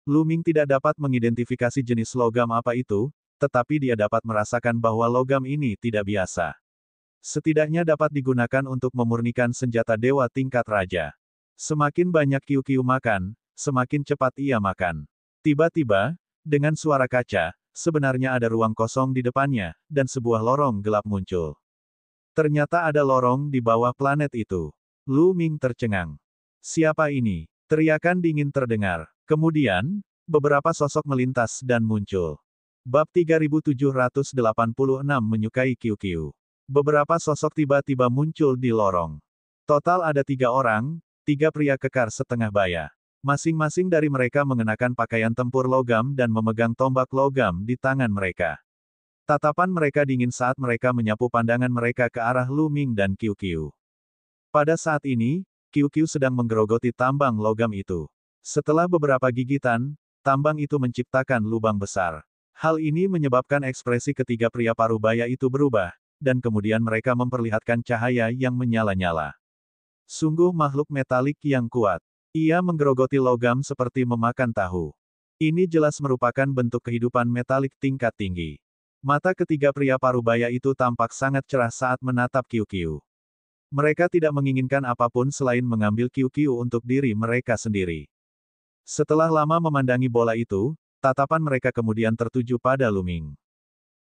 Lu Ming tidak dapat mengidentifikasi jenis logam apa itu, tetapi dia dapat merasakan bahwa logam ini tidak biasa. Setidaknya dapat digunakan untuk memurnikan senjata dewa tingkat raja. Semakin banyak Qiu-Qiu makan, semakin cepat ia makan. Tiba-tiba, dengan suara kaca, sebenarnya ada ruang kosong di depannya, dan sebuah lorong gelap muncul. Ternyata ada lorong di bawah planet itu. Lu Ming tercengang. Siapa ini? Teriakan dingin terdengar. Kemudian, beberapa sosok melintas dan muncul. Bab 3786 menyukai Qiu-Qiu. Beberapa sosok tiba-tiba muncul di lorong. Total ada 3 orang, 3 pria kekar setengah baya. Masing-masing dari mereka mengenakan pakaian tempur logam dan memegang tombak logam di tangan mereka. Tatapan mereka dingin saat mereka menyapu pandangan mereka ke arah Lu Ming dan Qiu-Qiu. Pada saat ini, Qiu-Qiu sedang menggerogoti tambang logam itu. Setelah beberapa gigitan, tambang itu menciptakan lubang besar. Hal ini menyebabkan ekspresi ketiga pria parubaya itu berubah, dan kemudian mereka memperlihatkan cahaya yang menyala-nyala. Sungguh makhluk metalik yang kuat. Ia menggerogoti logam seperti memakan tahu. Ini jelas merupakan bentuk kehidupan metalik tingkat tinggi. Mata ketiga pria parubaya itu tampak sangat cerah saat menatap Qiu-Qiu. Mereka tidak menginginkan apapun selain mengambil Qiu-Qiu untuk diri mereka sendiri. Setelah lama memandangi bola itu, tatapan mereka kemudian tertuju pada Luming.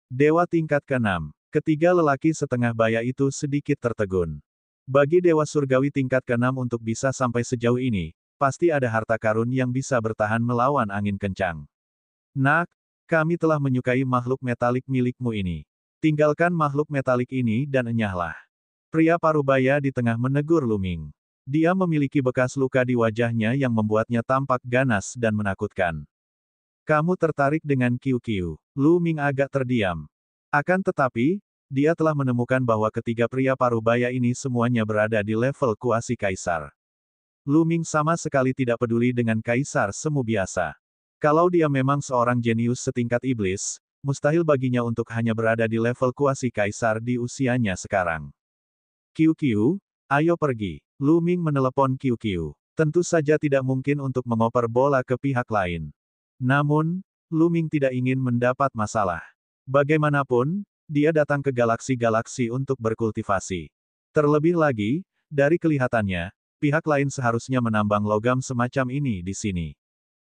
Dewa tingkat ke-6. Ketiga lelaki setengah baya itu sedikit tertegun. Bagi Dewa Surgawi tingkat ke-6 untuk bisa sampai sejauh ini, pasti ada harta karun yang bisa bertahan melawan angin kencang. Nak, kami telah menyukai makhluk metalik milikmu ini. Tinggalkan makhluk metalik ini dan enyahlah. Pria parubaya di tengah menegur Luming. Dia memiliki bekas luka di wajahnya yang membuatnya tampak ganas dan menakutkan. Kamu tertarik dengan Qiu-Qiu. Luming agak terdiam. Akan tetapi, dia telah menemukan bahwa ketiga pria parubaya ini semuanya berada di level kuasi kaisar. Luming sama sekali tidak peduli dengan kaisar semu biasa. Kalau dia memang seorang jenius setingkat iblis, mustahil baginya untuk hanya berada di level kuasi kaisar di usianya sekarang. Qiu-Qiu, ayo pergi. Luming menelepon Qiu-Qiu. Tentu saja tidak mungkin untuk mengoper bola ke pihak lain. Namun, Luming tidak ingin mendapat masalah. Bagaimanapun, dia datang ke galaksi-galaksi untuk berkultivasi. Terlebih lagi, dari kelihatannya, pihak lain seharusnya menambang logam semacam ini di sini.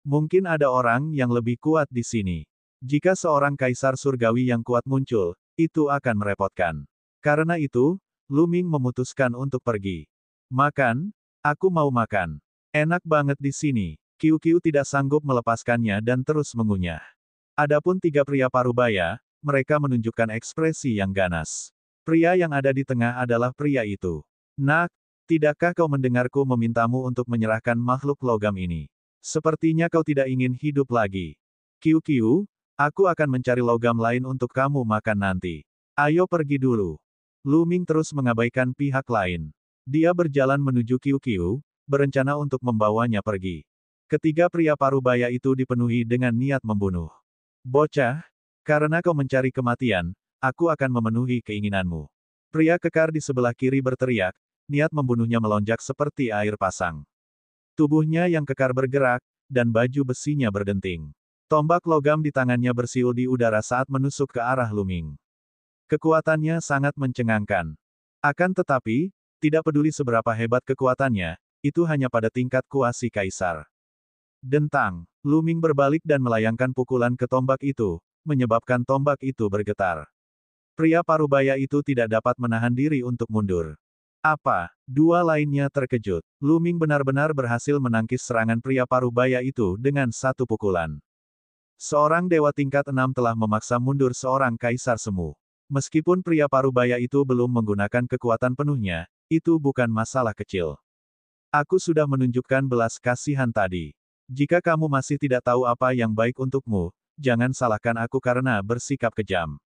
Mungkin ada orang yang lebih kuat di sini. Jika seorang kaisar surgawi yang kuat muncul, itu akan merepotkan. Karena itu, Luming memutuskan untuk pergi. Makan? Aku mau makan. Enak banget di sini. Qiu-Qiu tidak sanggup melepaskannya dan terus mengunyah. Adapun tiga pria parubaya, mereka menunjukkan ekspresi yang ganas. Pria yang ada di tengah adalah pria itu. Nak, tidakkah kau mendengarku memintamu untuk menyerahkan makhluk logam ini? Sepertinya kau tidak ingin hidup lagi. Qiu-Qiu, aku akan mencari logam lain untuk kamu makan nanti. Ayo pergi dulu. Luming terus mengabaikan pihak lain. Dia berjalan menuju Qiu-Qiu, berencana untuk membawanya pergi. Ketiga pria parubaya itu dipenuhi dengan niat membunuh. Bocah, karena kau mencari kematian, aku akan memenuhi keinginanmu. Pria kekar di sebelah kiri berteriak, niat membunuhnya melonjak seperti air pasang. Tubuhnya yang kekar bergerak, dan baju besinya berdenting. Tombak logam di tangannya bersiul di udara saat menusuk ke arah Luming. Kekuatannya sangat mencengangkan. Akan tetapi, tidak peduli seberapa hebat kekuatannya, itu hanya pada tingkat kuasi kaisar. Dentang, Luming berbalik dan melayangkan pukulan ke tombak itu, menyebabkan tombak itu bergetar. Pria parubaya itu tidak dapat menahan diri untuk mundur. Apa? Dua lainnya terkejut. Luming benar-benar berhasil menangkis serangan pria parubaya itu dengan satu pukulan. Seorang dewa tingkat 6 telah memaksa mundur seorang kaisar semu. Meskipun pria parubaya itu belum menggunakan kekuatan penuhnya, itu bukan masalah kecil. Aku sudah menunjukkan belas kasihan tadi. Jika kamu masih tidak tahu apa yang baik untukmu, jangan salahkan aku karena bersikap kejam.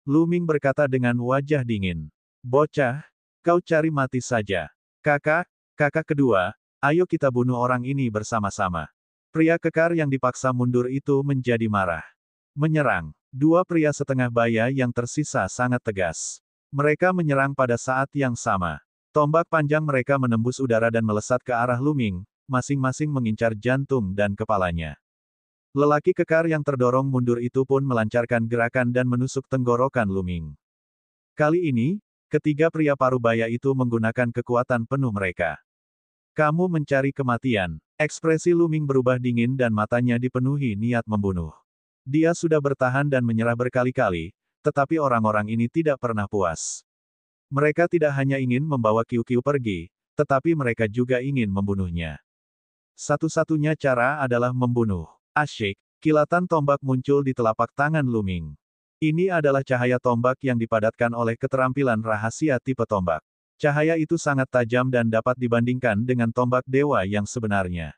Luming berkata dengan wajah dingin. Bocah, kau cari mati saja. Kakak kedua, ayo kita bunuh orang ini bersama-sama. Pria kekar yang dipaksa mundur itu menjadi marah. Menyerang. Dua pria setengah baya yang tersisa sangat tegas. Mereka menyerang pada saat yang sama. Tombak panjang mereka menembus udara dan melesat ke arah Luming, masing-masing mengincar jantung dan kepalanya. Lelaki kekar yang terdorong mundur itu pun melancarkan gerakan dan menusuk tenggorokan Luming. Kali ini, ketiga pria parubaya itu menggunakan kekuatan penuh mereka. Kamu mencari kematian. Ekspresi Luming berubah dingin dan matanya dipenuhi niat membunuh. Dia sudah bertahan dan menyerah berkali-kali, tetapi orang-orang ini tidak pernah puas. Mereka tidak hanya ingin membawa Qiu-Qiu pergi, tetapi mereka juga ingin membunuhnya. Satu-satunya cara adalah membunuh. Asyik, kilatan tombak muncul di telapak tangan Luming. Ini adalah cahaya tombak yang dipadatkan oleh keterampilan rahasia tipe tombak. Cahaya itu sangat tajam dan dapat dibandingkan dengan tombak dewa yang sebenarnya.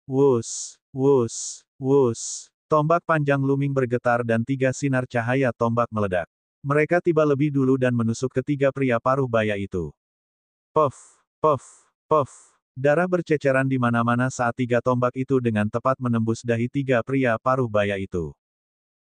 Wus, wus, wus. Tombak panjang Luming bergetar dan tiga sinar cahaya tombak meledak. Mereka tiba lebih dulu dan menusuk ketiga pria paruh baya itu. Puff, puff, puff. Darah berceceran di mana-mana saat tiga tombak itu dengan tepat menembus dahi tiga pria paruh baya itu.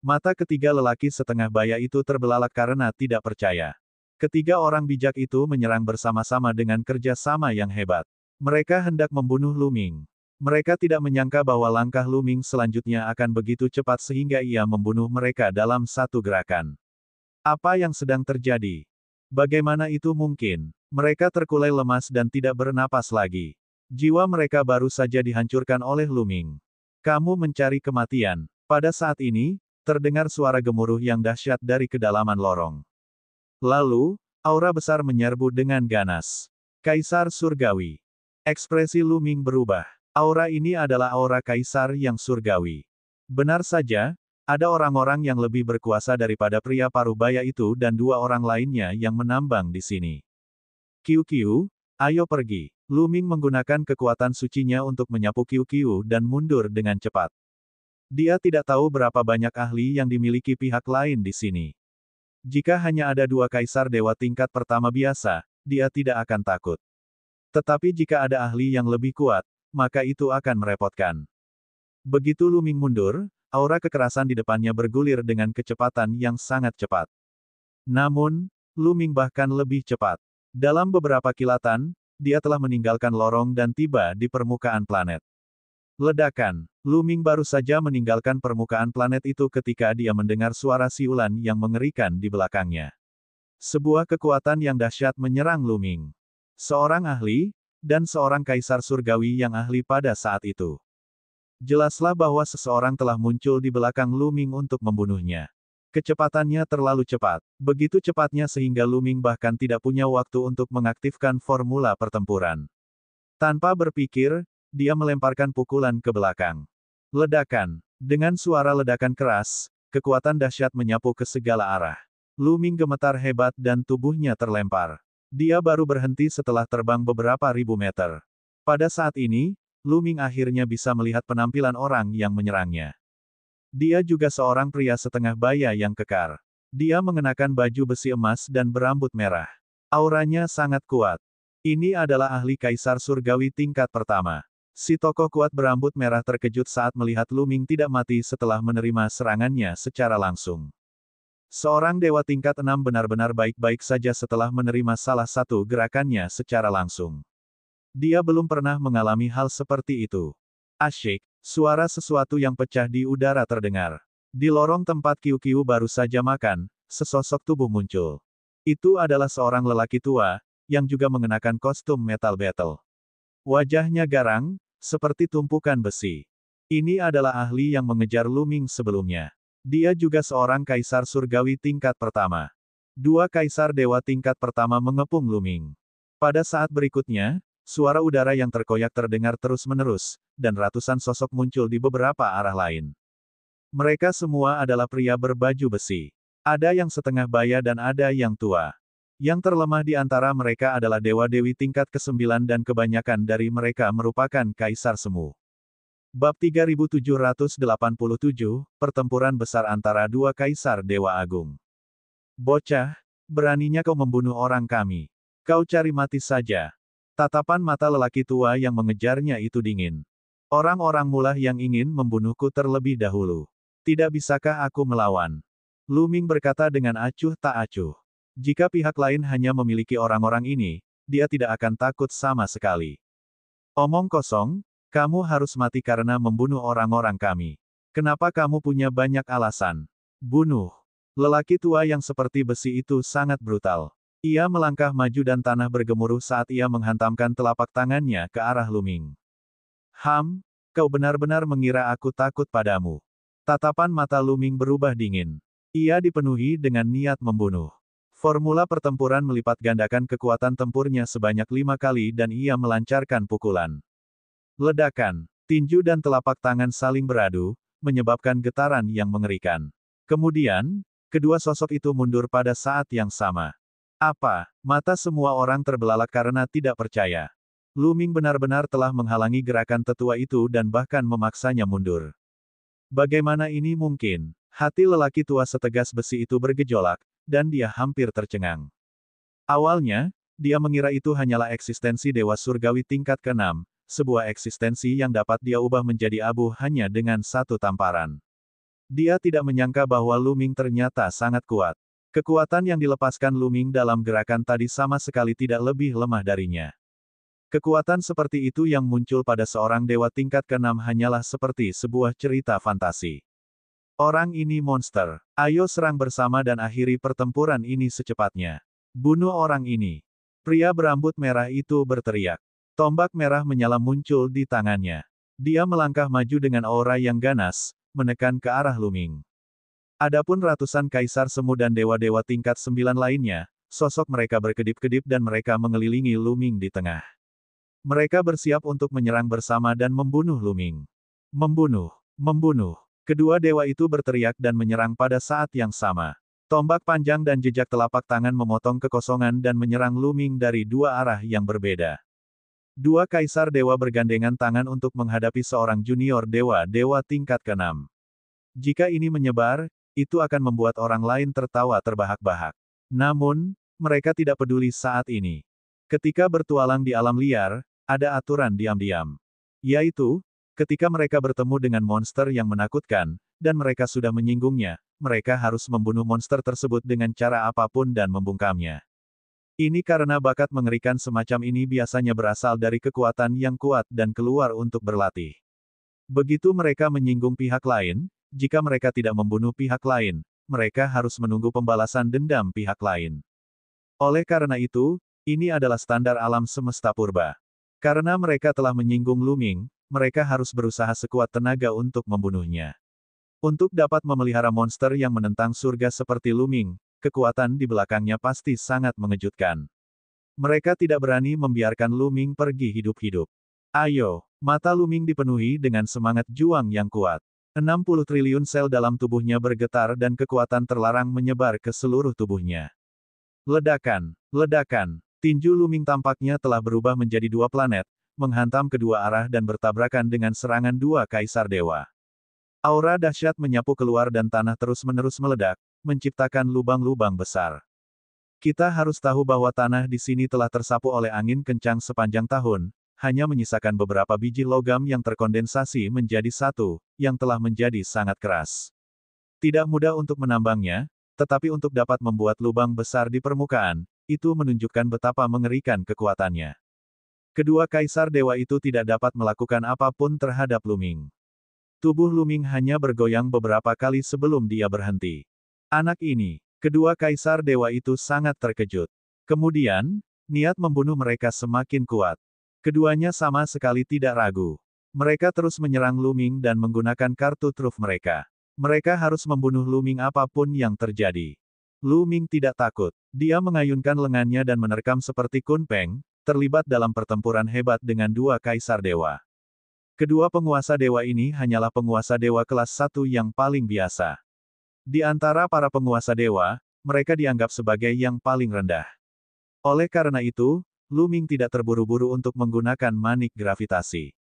Mata ketiga lelaki setengah baya itu terbelalak karena tidak percaya. Ketiga orang bijak itu menyerang bersama-sama dengan kerja sama yang hebat. Mereka hendak membunuh Lu Ming. Mereka tidak menyangka bahwa langkah Lu Ming selanjutnya akan begitu cepat sehingga ia membunuh mereka dalam satu gerakan. Apa yang sedang terjadi? Bagaimana itu mungkin? Mereka terkulai lemas dan tidak bernapas lagi. Jiwa mereka baru saja dihancurkan oleh Lu Ming. Kamu mencari kematian. Pada saat ini, terdengar suara gemuruh yang dahsyat dari kedalaman lorong. Lalu, aura besar menyerbu dengan ganas. Kaisar Surgawi. Ekspresi Lu Ming berubah. Aura ini adalah aura kaisar yang surgawi. Benar saja, ada orang-orang yang lebih berkuasa daripada pria paruh baya itu dan dua orang lainnya yang menambang di sini. Qiu, ayo pergi. Lu Ming menggunakan kekuatan sucinya untuk menyapu Qiu dan mundur dengan cepat. Dia tidak tahu berapa banyak ahli yang dimiliki pihak lain di sini. Jika hanya ada dua kaisar dewa tingkat pertama biasa, dia tidak akan takut. Tetapi jika ada ahli yang lebih kuat, maka itu akan merepotkan. Begitu Lu Ming mundur, aura kekerasan di depannya bergulir dengan kecepatan yang sangat cepat. Namun, Lu Ming bahkan lebih cepat. Dalam beberapa kilatan, dia telah meninggalkan lorong dan tiba di permukaan planet. Ledakan. Lu Ming baru saja meninggalkan permukaan planet itu ketika dia mendengar suara siulan yang mengerikan di belakangnya. Sebuah kekuatan yang dahsyat menyerang Lu Ming. Seorang ahli, dan seorang kaisar surgawi yang ahli pada saat itu. Jelaslah bahwa seseorang telah muncul di belakang Lu Ming untuk membunuhnya. Kecepatannya terlalu cepat. Begitu cepatnya sehingga Lu Ming bahkan tidak punya waktu untuk mengaktifkan formula pertempuran. Tanpa berpikir, dia melemparkan pukulan ke belakang. Ledakan. Dengan suara ledakan keras, kekuatan dahsyat menyapu ke segala arah. Lu Ming gemetar hebat dan tubuhnya terlempar. Dia baru berhenti setelah terbang beberapa ribu meter. Pada saat ini, Lu Ming akhirnya bisa melihat penampilan orang yang menyerangnya. Dia juga seorang pria setengah baya yang kekar. Dia mengenakan baju besi emas dan berambut merah. Auranya sangat kuat. Ini adalah ahli kaisar surgawi tingkat pertama. Si tokoh kuat berambut merah terkejut saat melihat Lu Ming tidak mati setelah menerima serangannya secara langsung. Seorang dewa tingkat 6 benar-benar baik-baik saja setelah menerima salah satu gerakannya secara langsung. Dia belum pernah mengalami hal seperti itu. Asyik, suara sesuatu yang pecah di udara terdengar. Di lorong tempat Qiu baru saja makan, sesosok tubuh muncul. Itu adalah seorang lelaki tua, yang juga mengenakan kostum metal battle. Wajahnya garang, seperti tumpukan besi. Ini adalah ahli yang mengejar Lu Ming sebelumnya. Dia juga seorang kaisar surgawi tingkat pertama. Dua kaisar dewa tingkat pertama mengepung Lu Ming. Pada saat berikutnya, suara udara yang terkoyak terdengar terus-menerus, dan ratusan sosok muncul di beberapa arah lain. Mereka semua adalah pria berbaju besi. Ada yang setengah baya dan ada yang tua. Yang terlemah di antara mereka adalah dewa-dewi tingkat ke-9 dan kebanyakan dari mereka merupakan kaisar semu. Bab 3787, Pertempuran Besar Antara Dua Kaisar Dewa Agung. Bocah, beraninya kau membunuh orang kami. Kau cari mati saja. Tatapan mata lelaki tua yang mengejarnya itu dingin. Orang-orang mulah yang ingin membunuhku terlebih dahulu. Tidak bisakah aku melawan? Lu Ming berkata dengan acuh tak acuh. Jika pihak lain hanya memiliki orang-orang ini, dia tidak akan takut sama sekali. Omong kosong. Kamu harus mati karena membunuh orang-orang kami. Kenapa kamu punya banyak alasan? Bunuh. Lelaki tua yang seperti besi itu sangat brutal. Ia melangkah maju dan tanah bergemuruh saat ia menghantamkan telapak tangannya ke arah Lu Ming. Kau benar-benar mengira aku takut padamu. Tatapan mata Lu Ming berubah dingin. Ia dipenuhi dengan niat membunuh. Formula pertempuran melipat gandakan kekuatan tempurnya sebanyak 5 kali dan ia melancarkan pukulan. Ledakan, tinju dan telapak tangan saling beradu, menyebabkan getaran yang mengerikan. Kemudian, kedua sosok itu mundur pada saat yang sama. Apa? Mata semua orang terbelalak karena tidak percaya. Lu Ming benar-benar telah menghalangi gerakan tetua itu dan bahkan memaksanya mundur. Bagaimana ini mungkin? Hati lelaki tua setegas besi itu bergejolak, dan dia hampir tercengang. Awalnya, dia mengira itu hanyalah eksistensi dewa surgawi tingkat ke-6, sebuah eksistensi yang dapat dia ubah menjadi abu hanya dengan satu tamparan. Dia tidak menyangka bahwa Luming ternyata sangat kuat. Kekuatan yang dilepaskan Luming dalam gerakan tadi sama sekali tidak lebih lemah darinya. Kekuatan seperti itu yang muncul pada seorang dewa tingkat ke-6 hanyalah seperti sebuah cerita fantasi. Orang ini monster. Ayo serang bersama dan akhiri pertempuran ini secepatnya. Bunuh orang ini. Pria berambut merah itu berteriak. Tombak merah menyala muncul di tangannya. Dia melangkah maju dengan aura yang ganas, menekan ke arah Luming. Adapun ratusan kaisar semu dan dewa-dewa tingkat 9 lainnya, sosok mereka berkedip-kedip dan mereka mengelilingi Luming di tengah. Mereka bersiap untuk menyerang bersama dan membunuh Luming. Membunuh. Membunuh. Kedua dewa itu berteriak dan menyerang pada saat yang sama. Tombak panjang dan jejak telapak tangan memotong kekosongan dan menyerang Luming dari dua arah yang berbeda. Dua kaisar dewa bergandengan tangan untuk menghadapi seorang junior dewa-dewa tingkat ke-6. Jika ini menyebar, itu akan membuat orang lain tertawa terbahak-bahak. Namun, mereka tidak peduli saat ini. Ketika bertualang di alam liar, ada aturan diam-diam. Yaitu, ketika mereka bertemu dengan monster yang menakutkan, dan mereka sudah menyinggungnya, mereka harus membunuh monster tersebut dengan cara apapun dan membungkamnya. Ini karena bakat mengerikan semacam ini biasanya berasal dari kekuatan yang kuat dan keluar untuk berlatih. Begitu mereka menyinggung pihak lain, jika mereka tidak membunuh pihak lain, mereka harus menunggu pembalasan dendam pihak lain. Oleh karena itu, ini adalah standar alam semesta purba. Karena mereka telah menyinggung Luming, mereka harus berusaha sekuat tenaga untuk membunuhnya. Untuk dapat memelihara monster yang menentang surga seperti Luming, kekuatan di belakangnya pasti sangat mengejutkan. Mereka tidak berani membiarkan Luming pergi hidup-hidup. Ayo, mata Luming dipenuhi dengan semangat juang yang kuat. 60 triliun sel dalam tubuhnya bergetar dan kekuatan terlarang menyebar ke seluruh tubuhnya. Ledakan, ledakan. Tinju Luming tampaknya telah berubah menjadi dua planet, menghantam kedua arah dan bertabrakan dengan serangan dua kaisar dewa. Aura dahsyat menyapu keluar dan tanah terus-menerus meledak, menciptakan lubang-lubang besar. Kita harus tahu bahwa tanah di sini telah tersapu oleh angin kencang sepanjang tahun, hanya menyisakan beberapa biji logam yang terkondensasi menjadi satu, yang telah menjadi sangat keras. Tidak mudah untuk menambangnya, tetapi untuk dapat membuat lubang besar di permukaan, itu menunjukkan betapa mengerikan kekuatannya. Kedua kaisar dewa itu tidak dapat melakukan apapun terhadap Luming. Tubuh Luming hanya bergoyang beberapa kali sebelum dia berhenti. Anak ini, kedua kaisar dewa itu sangat terkejut. Kemudian, niat membunuh mereka semakin kuat. Keduanya sama sekali tidak ragu. Mereka terus menyerang Luming dan menggunakan kartu truf mereka. Mereka harus membunuh Luming apapun yang terjadi. Luming tidak takut. Dia mengayunkan lengannya dan menerkam seperti Kunpeng, terlibat dalam pertempuran hebat dengan dua kaisar dewa. Kedua penguasa dewa ini hanyalah penguasa dewa kelas 1 yang paling biasa. Di antara para penguasa dewa, mereka dianggap sebagai yang paling rendah. Oleh karena itu, Luming tidak terburu-buru untuk menggunakan manik gravitasi.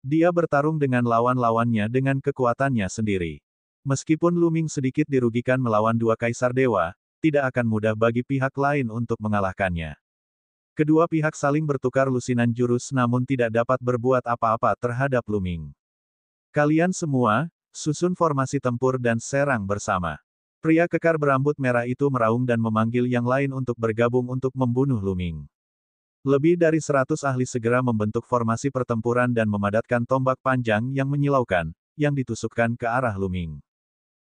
Dia bertarung dengan lawan-lawannya dengan kekuatannya sendiri. Meskipun Luming sedikit dirugikan melawan dua kaisar dewa, tidak akan mudah bagi pihak lain untuk mengalahkannya. Kedua pihak saling bertukar lusinan jurus namun tidak dapat berbuat apa-apa terhadap Luming. Kalian semua, susun formasi tempur dan serang bersama. Pria kekar berambut merah itu meraung dan memanggil yang lain untuk bergabung untuk membunuh Luming. Lebih dari 100 ahli segera membentuk formasi pertempuran dan memadatkan tombak panjang yang menyilaukan, yang ditusukkan ke arah Luming.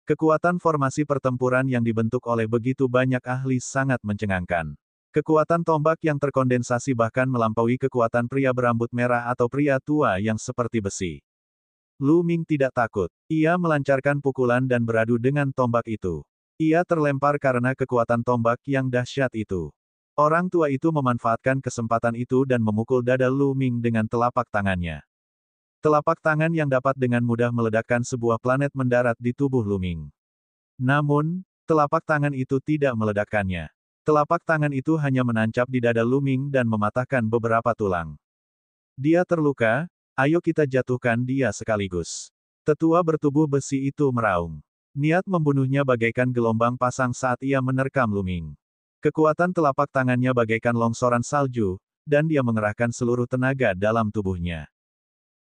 Kekuatan formasi pertempuran yang dibentuk oleh begitu banyak ahli sangat mencengangkan. Kekuatan tombak yang terkondensasi bahkan melampaui kekuatan pria berambut merah atau pria tua yang seperti besi. Luming tidak takut. Ia melancarkan pukulan dan beradu dengan tombak itu. Ia terlempar karena kekuatan tombak yang dahsyat itu. Orang tua itu memanfaatkan kesempatan itu dan memukul dada Luming dengan telapak tangannya. Telapak tangan yang dapat dengan mudah meledakkan sebuah planet mendarat di tubuh Luming. Namun, telapak tangan itu tidak meledakkannya. Telapak tangan itu hanya menancap di dada Luming dan mematahkan beberapa tulang. Dia terluka, ayo kita jatuhkan dia sekaligus. Tetua bertubuh besi itu meraung. Niat membunuhnya bagaikan gelombang pasang saat ia menerkam Luming. Kekuatan telapak tangannya bagaikan longsoran salju, dan dia mengerahkan seluruh tenaga dalam tubuhnya.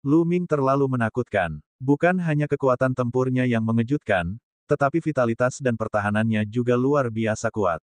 Lu Ming terlalu menakutkan. Bukan hanya kekuatan tempurnya yang mengejutkan, tetapi vitalitas dan pertahanannya juga luar biasa kuat.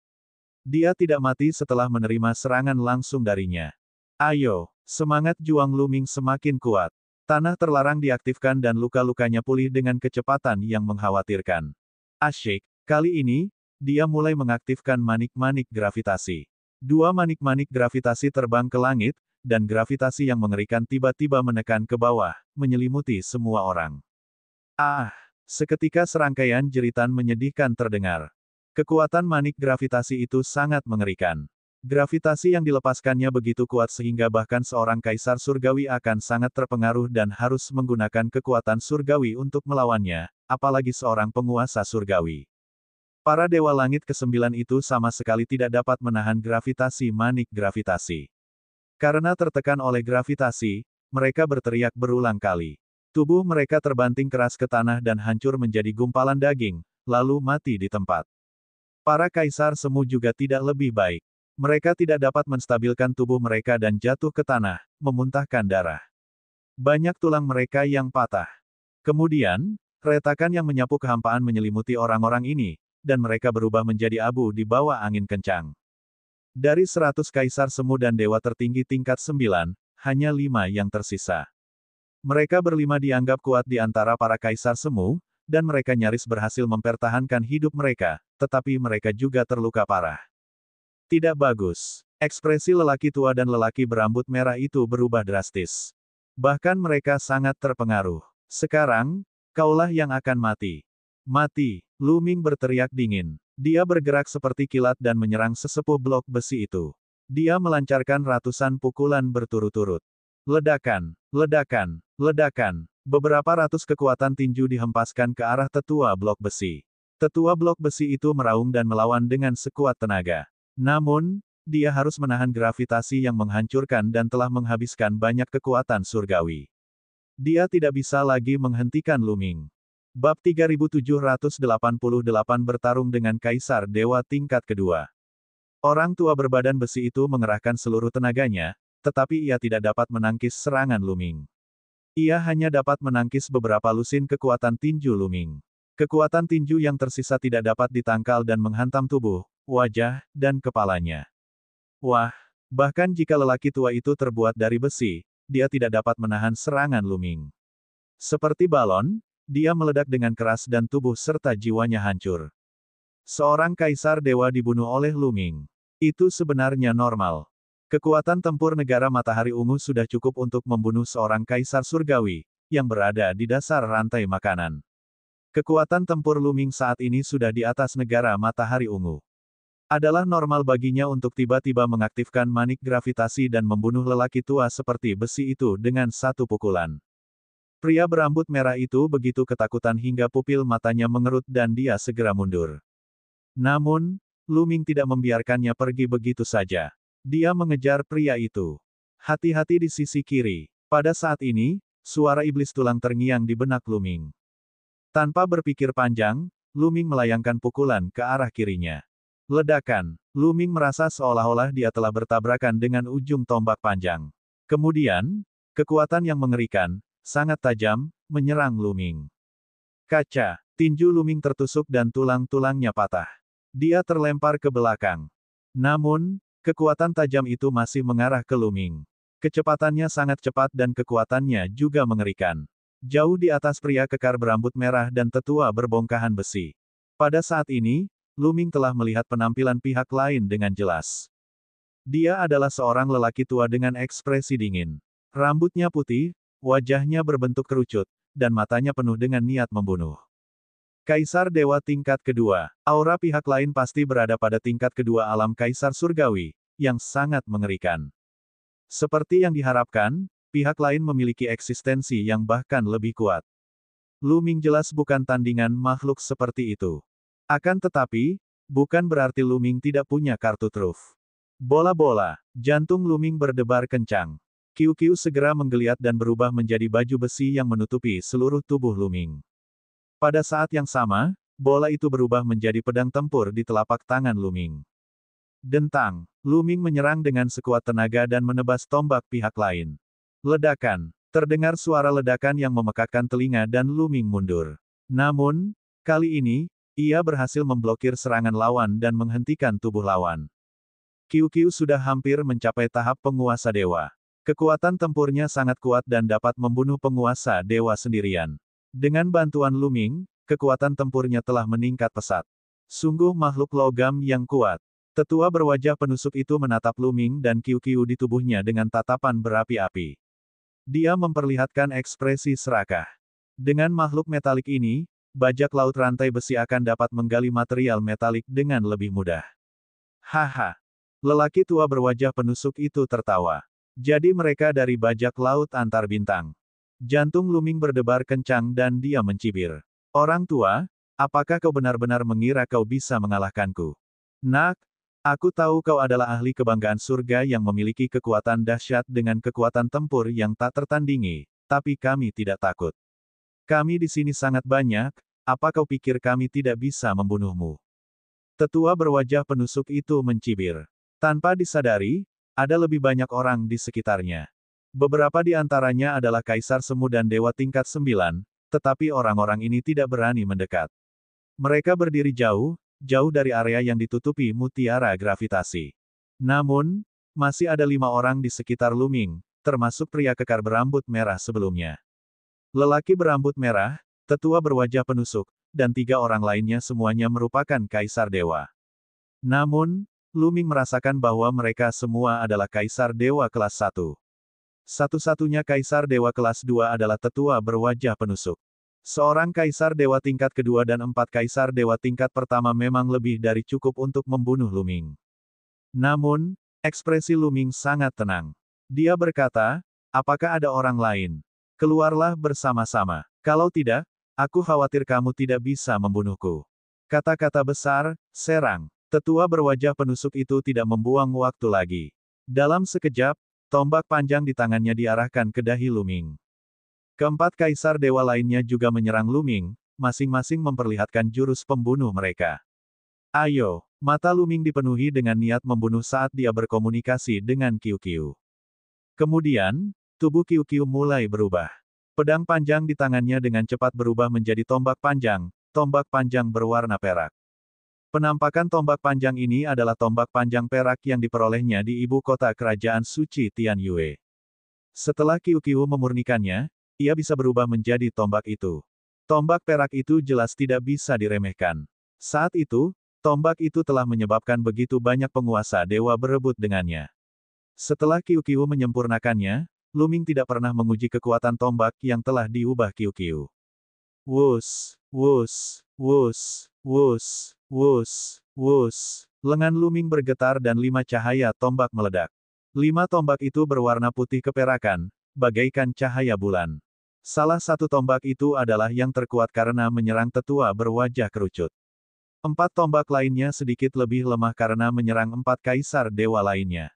Dia tidak mati setelah menerima serangan langsung darinya. Ayo, semangat juang Lu Ming semakin kuat. Tanah terlarang diaktifkan dan luka-lukanya pulih dengan kecepatan yang mengkhawatirkan. Asyik, kali ini, dia mulai mengaktifkan manik-manik gravitasi. Dua manik-manik gravitasi terbang ke langit, dan gravitasi yang mengerikan tiba-tiba menekan ke bawah, menyelimuti semua orang. Ah! Seketika serangkaian jeritan menyedihkan terdengar. Kekuatan manik gravitasi itu sangat mengerikan. Gravitasi yang dilepaskannya begitu kuat sehingga bahkan seorang kaisar surgawi akan sangat terpengaruh dan harus menggunakan kekuatan surgawi untuk melawannya, apalagi seorang penguasa surgawi. Para dewa langit ke-9 itu sama sekali tidak dapat menahan gravitasi manik gravitasi. Karena tertekan oleh gravitasi, mereka berteriak berulang kali. Tubuh mereka terbanting keras ke tanah dan hancur menjadi gumpalan daging, lalu mati di tempat. Para kaisar semu juga tidak lebih baik. Mereka tidak dapat menstabilkan tubuh mereka dan jatuh ke tanah, memuntahkan darah. Banyak tulang mereka yang patah. Kemudian, retakan yang menyapu kehampaan menyelimuti orang-orang ini, dan mereka berubah menjadi abu di bawah angin kencang. Dari 100 kaisar semu dan dewa tertinggi tingkat 9, hanya 5 yang tersisa. Mereka berlima dianggap kuat di antara para kaisar semu, dan mereka nyaris berhasil mempertahankan hidup mereka, tetapi mereka juga terluka parah. Tidak bagus. Ekspresi lelaki tua dan lelaki berambut merah itu berubah drastis. Bahkan mereka sangat terpengaruh. Sekarang, kaulah yang akan mati. Mati, Lu Ming berteriak dingin. Dia bergerak seperti kilat dan menyerang sesepuh blok besi itu. Dia melancarkan ratusan pukulan berturut-turut. Ledakan, ledakan, ledakan. Beberapa ratus kekuatan tinju dihempaskan ke arah tetua blok besi. Tetua blok besi itu meraung dan melawan dengan sekuat tenaga. Namun, dia harus menahan gravitasi yang menghancurkan dan telah menghabiskan banyak kekuatan surgawi. Dia tidak bisa lagi menghentikan Lu Ming. Bab 3788 bertarung dengan Kaisar Dewa tingkat kedua. Orang tua berbadan besi itu mengerahkan seluruh tenaganya, tetapi ia tidak dapat menangkis serangan Lu Ming. Ia hanya dapat menangkis beberapa lusin kekuatan tinju Lu Ming. Kekuatan tinju yang tersisa tidak dapat ditangkal dan menghantam tubuh, wajah, dan kepalanya. Wah, bahkan jika lelaki tua itu terbuat dari besi, dia tidak dapat menahan serangan Lu Ming. Seperti balon, dia meledak dengan keras dan tubuh serta jiwanya hancur. Seorang kaisar dewa dibunuh oleh Lu Ming. Itu sebenarnya normal. Kekuatan tempur negara Matahari Ungu sudah cukup untuk membunuh seorang kaisar surgawi, yang berada di dasar rantai makanan. Kekuatan tempur Lu Ming saat ini sudah di atas negara Matahari Ungu. Adalah normal baginya untuk tiba-tiba mengaktifkan manik gravitasi dan membunuh lelaki tua seperti besi itu dengan satu pukulan. Pria berambut merah itu begitu ketakutan hingga pupil matanya mengerut dan dia segera mundur. Namun, Lu Ming tidak membiarkannya pergi begitu saja. Dia mengejar pria itu. Hati-hati di sisi kiri. Pada saat ini, suara iblis tulang terngiang di benak Lu Ming. Tanpa berpikir panjang, Lu Ming melayangkan pukulan ke arah kirinya. Ledakan. Lu Ming merasa seolah-olah dia telah bertabrakan dengan ujung tombak panjang. Kemudian, kekuatan yang mengerikan, sangat tajam, menyerang Lu Ming. Kaca. Tinju Lu Ming tertusuk dan tulang-tulangnya patah. Dia terlempar ke belakang. Namun, kekuatan tajam itu masih mengarah ke Lu Ming. Kecepatannya sangat cepat dan kekuatannya juga mengerikan. Jauh di atas pria kekar berambut merah dan tetua berbongkahan besi. Pada saat ini, Lu Ming telah melihat penampilan pihak lain dengan jelas. Dia adalah seorang lelaki tua dengan ekspresi dingin. Rambutnya putih, wajahnya berbentuk kerucut, dan matanya penuh dengan niat membunuh. Kaisar Dewa tingkat kedua. Aura pihak lain pasti berada pada tingkat kedua alam Kaisar Surgawi, yang sangat mengerikan. Seperti yang diharapkan, pihak lain memiliki eksistensi yang bahkan lebih kuat. Lu Ming jelas bukan tandingan makhluk seperti itu. Akan tetapi, bukan berarti Lu Ming tidak punya kartu truf. Bola-bola, jantung Lu Ming berdebar kencang. Kiu-kiu segera menggeliat dan berubah menjadi baju besi yang menutupi seluruh tubuh Lu Ming. Pada saat yang sama, bola itu berubah menjadi pedang tempur di telapak tangan Lu Ming. Dentang. Luming menyerang dengan sekuat tenaga dan menebas tombak pihak lain. Ledakan. Terdengar suara ledakan yang memekakkan telinga dan Luming mundur. Namun, kali ini, ia berhasil memblokir serangan lawan dan menghentikan tubuh lawan. QQ sudah hampir mencapai tahap penguasa dewa. Kekuatan tempurnya sangat kuat dan dapat membunuh penguasa dewa sendirian. Dengan bantuan Luming, kekuatan tempurnya telah meningkat pesat. Sungguh makhluk logam yang kuat. Tetua berwajah penusuk itu menatap Luming dan QQ di tubuhnya dengan tatapan berapi-api. Dia memperlihatkan ekspresi serakah. Dengan makhluk metalik ini, bajak laut rantai besi akan dapat menggali material metalik dengan lebih mudah. Haha. Lelaki tua berwajah penusuk itu tertawa. Jadi mereka dari bajak laut antar bintang. Jantung Luming berdebar kencang dan dia mencibir. Orang tua, apakah kau benar-benar mengira kau bisa mengalahkanku? Nak, aku tahu kau adalah ahli kebanggaan surga yang memiliki kekuatan dahsyat dengan kekuatan tempur yang tak tertandingi, tapi kami tidak takut. Kami di sini sangat banyak, apa kau pikir kami tidak bisa membunuhmu? Tetua berwajah penusuk itu mencibir. Tanpa disadari, ada lebih banyak orang di sekitarnya. Beberapa di antaranya adalah kaisar semu dan dewa tingkat 9, tetapi orang-orang ini tidak berani mendekat. Mereka berdiri jauh dari area yang ditutupi mutiara gravitasi. Namun, masih ada 5 orang di sekitar Luming, termasuk pria kekar berambut merah sebelumnya. Lelaki berambut merah, tetua berwajah penusuk, dan 3 orang lainnya semuanya merupakan kaisar dewa. Namun, Luming merasakan bahwa mereka semua adalah kaisar dewa kelas 1. Satu-satunya kaisar dewa kelas 2 adalah tetua berwajah penusuk. Seorang kaisar dewa tingkat kedua dan 4 kaisar dewa tingkat pertama memang lebih dari cukup untuk membunuh Luming. Namun, ekspresi Luming sangat tenang. Dia berkata, apakah ada orang lain? Keluarlah bersama-sama. Kalau tidak, aku khawatir kamu tidak bisa membunuhku. Kata-kata besar, serang. Tetua berwajah penusuk itu tidak membuang waktu lagi. Dalam sekejap, tombak panjang di tangannya diarahkan ke dahi Luming. Keempat kaisar dewa lainnya juga menyerang Luming, masing-masing memperlihatkan jurus pembunuh mereka. Ayo, mata Luming dipenuhi dengan niat membunuh saat dia berkomunikasi dengan QQ. Kemudian, tubuh QQ mulai berubah. Pedang panjang di tangannya dengan cepat berubah menjadi tombak panjang berwarna perak. Penampakan tombak panjang ini adalah tombak panjang perak yang diperolehnya di ibu kota kerajaan suci Tianyue. Setelah QQ memurnikannya, ia bisa berubah menjadi tombak itu. Tombak perak itu jelas tidak bisa diremehkan. Saat itu, tombak itu telah menyebabkan begitu banyak penguasa dewa berebut dengannya. Setelah QQ menyempurnakannya, Luming tidak pernah menguji kekuatan tombak yang telah diubah QQ. Wus, wus, wus, wus, wus, wus. Lengan Luming bergetar dan 5 cahaya tombak meledak. 5 tombak itu berwarna putih keperakan, bagaikan cahaya bulan. Salah satu tombak itu adalah yang terkuat karena menyerang tetua berwajah kerucut. 4 tombak lainnya sedikit lebih lemah karena menyerang 4 kaisar dewa lainnya.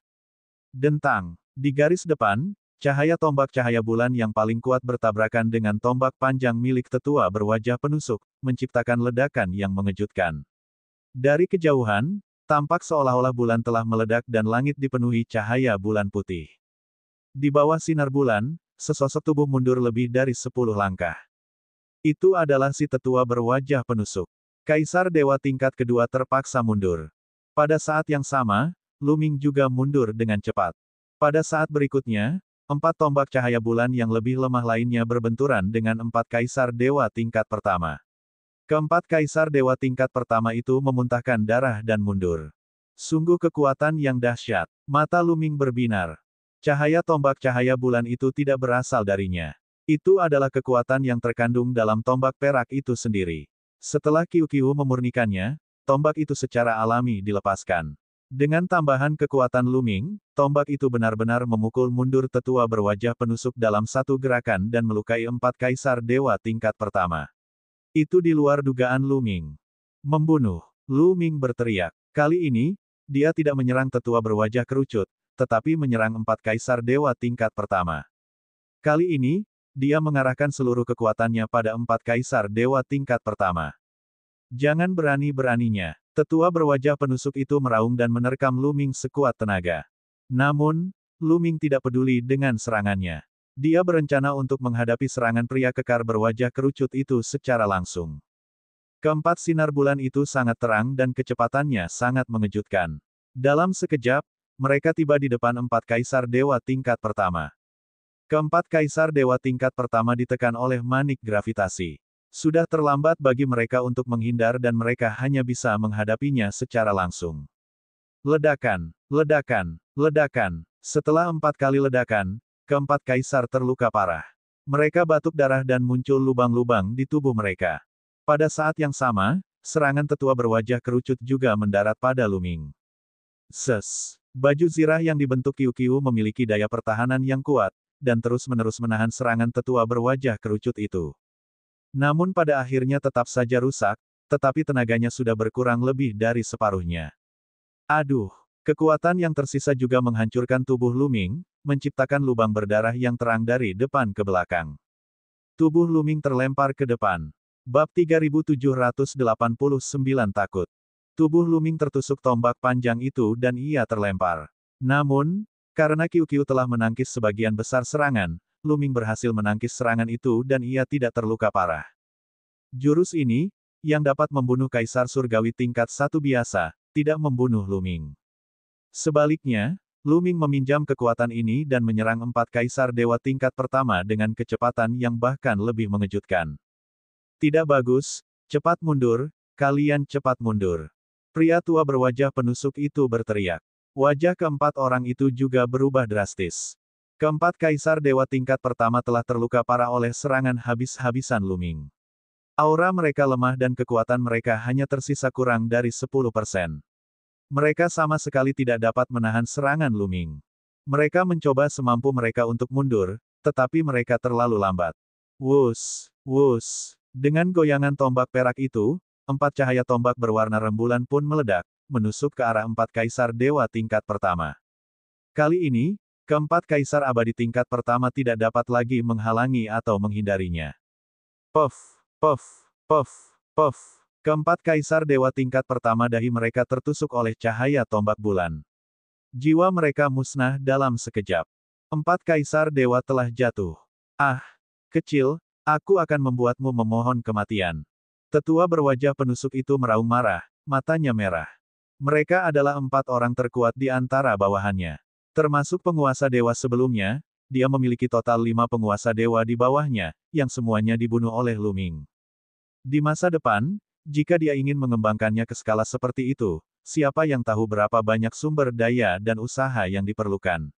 Dentang. Di garis depan, cahaya tombak cahaya bulan yang paling kuat bertabrakan dengan tombak panjang milik tetua berwajah penusuk, menciptakan ledakan yang mengejutkan. Dari kejauhan, tampak seolah-olah bulan telah meledak dan langit dipenuhi cahaya bulan putih. Di bawah sinar bulan, sesosok tubuh mundur lebih dari 10 langkah. Itu adalah si tetua berwajah penusuk. Kaisar dewa tingkat kedua terpaksa mundur. Pada saat yang sama, Luming juga mundur dengan cepat. Pada saat berikutnya, 4 tombak cahaya bulan yang lebih lemah lainnya berbenturan dengan 4 kaisar dewa tingkat pertama. Keempat kaisar dewa tingkat pertama itu memuntahkan darah dan mundur. Sungguh kekuatan yang dahsyat. Mata Luming berbinar. Cahaya tombak cahaya bulan itu tidak berasal darinya. Itu adalah kekuatan yang terkandung dalam tombak perak itu sendiri. Setelah QQ memurnikannya, tombak itu secara alami dilepaskan. Dengan tambahan kekuatan Luming, tombak itu benar-benar memukul mundur tetua berwajah penusuk dalam satu gerakan dan melukai 4 kaisar dewa tingkat pertama. Itu di luar dugaan Luming. Membunuh. Luming berteriak. Kali ini, dia tidak menyerang tetua berwajah kerucut, tetapi menyerang 4 kaisar dewa tingkat pertama. Kali ini, dia mengarahkan seluruh kekuatannya pada 4 kaisar dewa tingkat pertama. Jangan berani-beraninya. Tetua berwajah penusuk itu meraung dan menerkam Luming sekuat tenaga. Namun, Luming tidak peduli dengan serangannya. Dia berencana untuk menghadapi serangan pria kekar berwajah kerucut itu secara langsung. Keempat sinar bulan itu sangat terang dan kecepatannya sangat mengejutkan. Dalam sekejap, mereka tiba di depan empat kaisar dewa tingkat pertama. Keempat kaisar dewa tingkat pertama ditekan oleh manik gravitasi. Sudah terlambat bagi mereka untuk menghindar dan mereka hanya bisa menghadapinya secara langsung. Ledakan, ledakan, ledakan. Setelah 4 kali ledakan, keempat kaisar terluka parah. Mereka batuk darah dan muncul lubang-lubang di tubuh mereka. Pada saat yang sama, serangan tetua berwajah kerucut juga mendarat pada Luming. Baju zirah yang dibentuk kiu-kiu memiliki daya pertahanan yang kuat, dan terus-menerus menahan serangan tetua berwajah kerucut itu. Namun pada akhirnya tetap saja rusak, tetapi tenaganya sudah berkurang lebih dari separuhnya. Aduh, kekuatan yang tersisa juga menghancurkan tubuh Luming, menciptakan lubang berdarah yang terang dari depan ke belakang. Tubuh Luming terlempar ke depan. Bab 3789 takut. Tubuh Luming tertusuk tombak panjang itu dan ia terlempar. Namun, karena Kiu-Kiu telah menangkis sebagian besar serangan, Luming berhasil menangkis serangan itu dan ia tidak terluka parah. Jurus ini, yang dapat membunuh Kaisar Surgawi tingkat 1 biasa, tidak membunuh Luming. Sebaliknya, Luming meminjam kekuatan ini dan menyerang 4 Kaisar Dewa tingkat pertama dengan kecepatan yang bahkan lebih mengejutkan. Tidak bagus, cepat mundur, kalian cepat mundur. Pria tua berwajah penusuk itu berteriak. Wajah keempat orang itu juga berubah drastis. Keempat Kaisar Dewa tingkat pertama telah terluka parah oleh serangan habis-habisan Luming. Aura mereka lemah dan kekuatan mereka hanya tersisa kurang dari 10%. Mereka sama sekali tidak dapat menahan serangan Luming. Mereka mencoba semampu mereka untuk mundur, tetapi mereka terlalu lambat. Wus, wus. Dengan goyangan tombak perak itu, 4 cahaya tombak berwarna rembulan pun meledak, menusuk ke arah 4 Kaisar Dewa tingkat pertama. Kali ini, keempat Kaisar Abadi tingkat pertama tidak dapat lagi menghalangi atau menghindarinya. Puff, puff, puff, puff. Keempat Kaisar Dewa tingkat pertama dahi mereka tertusuk oleh cahaya tombak bulan. Jiwa mereka musnah dalam sekejap. 4 Kaisar Dewa telah jatuh. Ah, kecil, aku akan membuatmu memohon kematian. Tetua berwajah penusuk itu meraung marah, matanya merah. Mereka adalah 4 orang terkuat di antara bawahannya. Termasuk penguasa dewa sebelumnya, dia memiliki total 5 penguasa dewa di bawahnya, yang semuanya dibunuh oleh Luming. Di masa depan, jika dia ingin mengembangkannya ke skala seperti itu, siapa yang tahu berapa banyak sumber daya dan usaha yang diperlukan.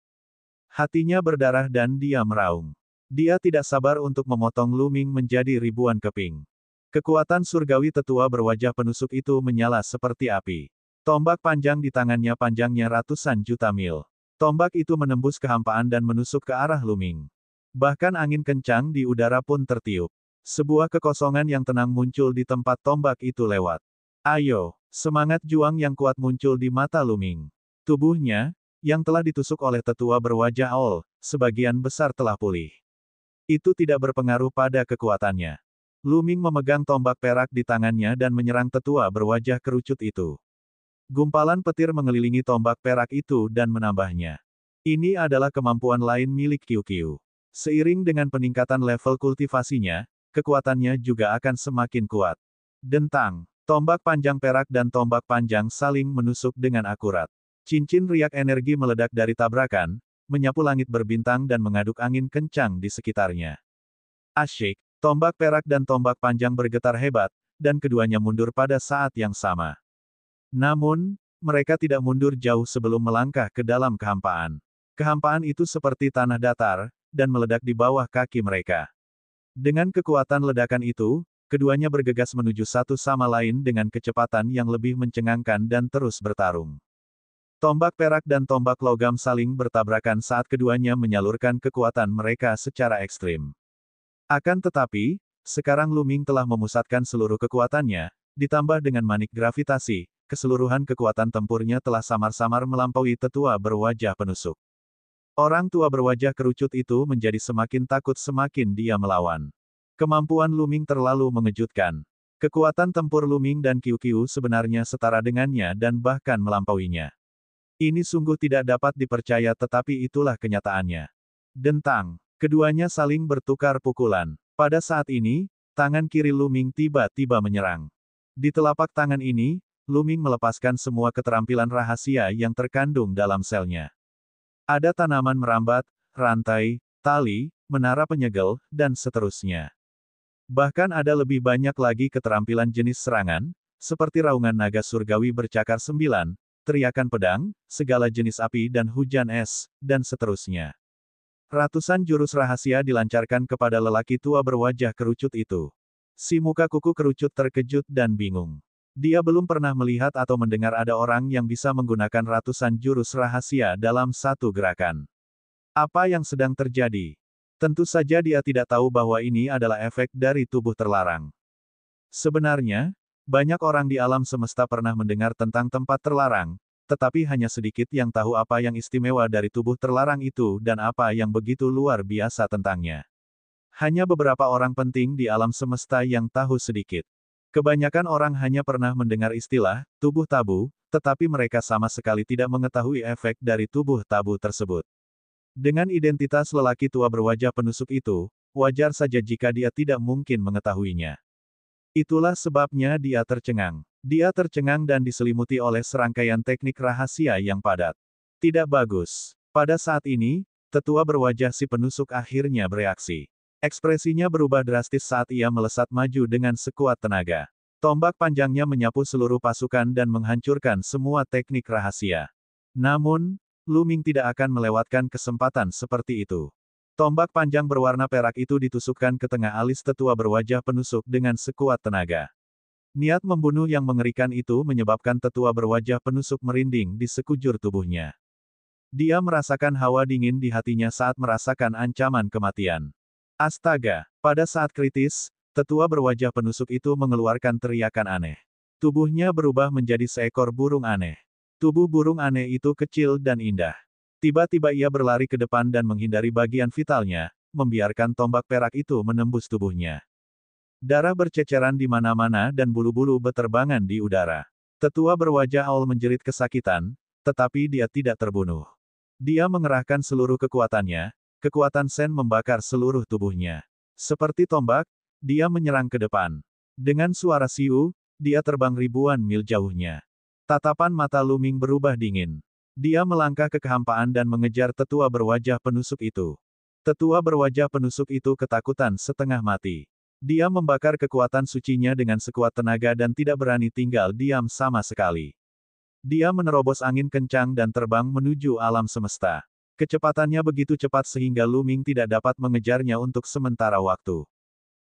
Hatinya berdarah dan dia meraung. Dia tidak sabar untuk memotong Luming menjadi ribuan keping. Kekuatan surgawi tetua berwajah penusuk itu menyala seperti api. Tombak panjang di tangannya panjangnya ratusan juta mil. Tombak itu menembus kehampaan dan menusuk ke arah Luming. Bahkan angin kencang di udara pun tertiup. Sebuah kekosongan yang tenang muncul di tempat tombak itu lewat. Ayo, semangat juang yang kuat muncul di mata Luming. Tubuhnya, yang telah ditusuk oleh tetua berwajah Aol, sebagian besar telah pulih. Itu tidak berpengaruh pada kekuatannya. Luming memegang tombak perak di tangannya dan menyerang tetua berwajah kerucut itu. Gumpalan petir mengelilingi tombak perak itu dan menambahnya. Ini adalah kemampuan lain milik Kiu-Kiu. Seiring dengan peningkatan level kultivasinya, kekuatannya juga akan semakin kuat. Dentang, tombak panjang perak dan tombak panjang saling menusuk dengan akurat. Cincin riak energi meledak dari tabrakan, menyapu langit berbintang dan mengaduk angin kencang di sekitarnya. Asyik, tombak perak dan tombak panjang bergetar hebat, dan keduanya mundur pada saat yang sama. Namun, mereka tidak mundur jauh sebelum melangkah ke dalam kehampaan. Kehampaan itu seperti tanah datar, dan meledak di bawah kaki mereka. Dengan kekuatan ledakan itu, keduanya bergegas menuju satu sama lain dengan kecepatan yang lebih mencengangkan dan terus bertarung. Tombak perak dan tombak logam saling bertabrakan saat keduanya menyalurkan kekuatan mereka secara ekstrim. Akan tetapi, sekarang Luming telah memusatkan seluruh kekuatannya, ditambah dengan manik gravitasi, keseluruhan kekuatan tempurnya telah samar-samar melampaui tetua berwajah penusuk. Orang tua berwajah kerucut itu menjadi semakin takut semakin dia melawan. Kemampuan Luming terlalu mengejutkan. Kekuatan tempur Luming dan QQ sebenarnya setara dengannya dan bahkan melampauinya. Ini sungguh tidak dapat dipercaya tetapi itulah kenyataannya. Dentang. Keduanya saling bertukar pukulan. Pada saat ini, tangan kiri Luming tiba-tiba menyerang. Di telapak tangan ini, Luming melepaskan semua keterampilan rahasia yang terkandung dalam selnya. Ada tanaman merambat, rantai, tali, menara penyegel, dan seterusnya. Bahkan ada lebih banyak lagi keterampilan jenis serangan, seperti raungan naga surgawi bercakar 9, teriakan pedang, segala jenis api dan hujan es, dan seterusnya. Ratusan jurus rahasia dilancarkan kepada lelaki tua berwajah kerucut itu. Si muka kuku kerucut terkejut dan bingung. Dia belum pernah melihat atau mendengar ada orang yang bisa menggunakan ratusan jurus rahasia dalam satu gerakan. Apa yang sedang terjadi? Tentu saja dia tidak tahu bahwa ini adalah efek dari tubuh terlarang. Sebenarnya, banyak orang di alam semesta pernah mendengar tentang tempat terlarang, tetapi hanya sedikit yang tahu apa yang istimewa dari tubuh terlarang itu dan apa yang begitu luar biasa tentangnya. Hanya beberapa orang penting di alam semesta yang tahu sedikit. Kebanyakan orang hanya pernah mendengar istilah tubuh tabu, tetapi mereka sama sekali tidak mengetahui efek dari tubuh tabu tersebut. Dengan identitas lelaki tua berwajah penusuk itu, wajar saja jika dia tidak mungkin mengetahuinya. Itulah sebabnya dia tercengang. Dia tercengang dan diselimuti oleh serangkaian teknik rahasia yang padat. Tidak bagus. Pada saat ini, tetua berwajah si penusuk akhirnya bereaksi. Ekspresinya berubah drastis saat ia melesat maju dengan sekuat tenaga. Tombak panjangnya menyapu seluruh pasukan dan menghancurkan semua teknik rahasia. Namun, Luming tidak akan melewatkan kesempatan seperti itu. Tombak panjang berwarna perak itu ditusukkan ke tengah alis tetua berwajah penusuk dengan sekuat tenaga. Niat membunuh yang mengerikan itu menyebabkan tetua berwajah penusuk merinding di sekujur tubuhnya. Dia merasakan hawa dingin di hatinya saat merasakan ancaman kematian. Astaga! Pada saat kritis, tetua berwajah penusuk itu mengeluarkan teriakan aneh. Tubuhnya berubah menjadi seekor burung aneh. Tubuh burung aneh itu kecil dan indah. Tiba-tiba ia berlari ke depan dan menghindari bagian vitalnya, membiarkan tombak perak itu menembus tubuhnya. Darah berceceran di mana-mana dan bulu-bulu beterbangan di udara. Tetua berwajah Aul menjerit kesakitan, tetapi dia tidak terbunuh. Dia mengerahkan seluruh kekuatannya, kekuatan Sen membakar seluruh tubuhnya. Seperti tombak, dia menyerang ke depan. Dengan suara siu, dia terbang ribuan mil jauhnya. Tatapan mata Luming berubah dingin. Dia melangkah ke kehampaan dan mengejar tetua berwajah penusuk itu. Tetua berwajah penusuk itu ketakutan setengah mati. Dia membakar kekuatan sucinya dengan sekuat tenaga dan tidak berani tinggal diam sama sekali. Dia menerobos angin kencang dan terbang menuju alam semesta. Kecepatannya begitu cepat sehingga Luming tidak dapat mengejarnya untuk sementara waktu.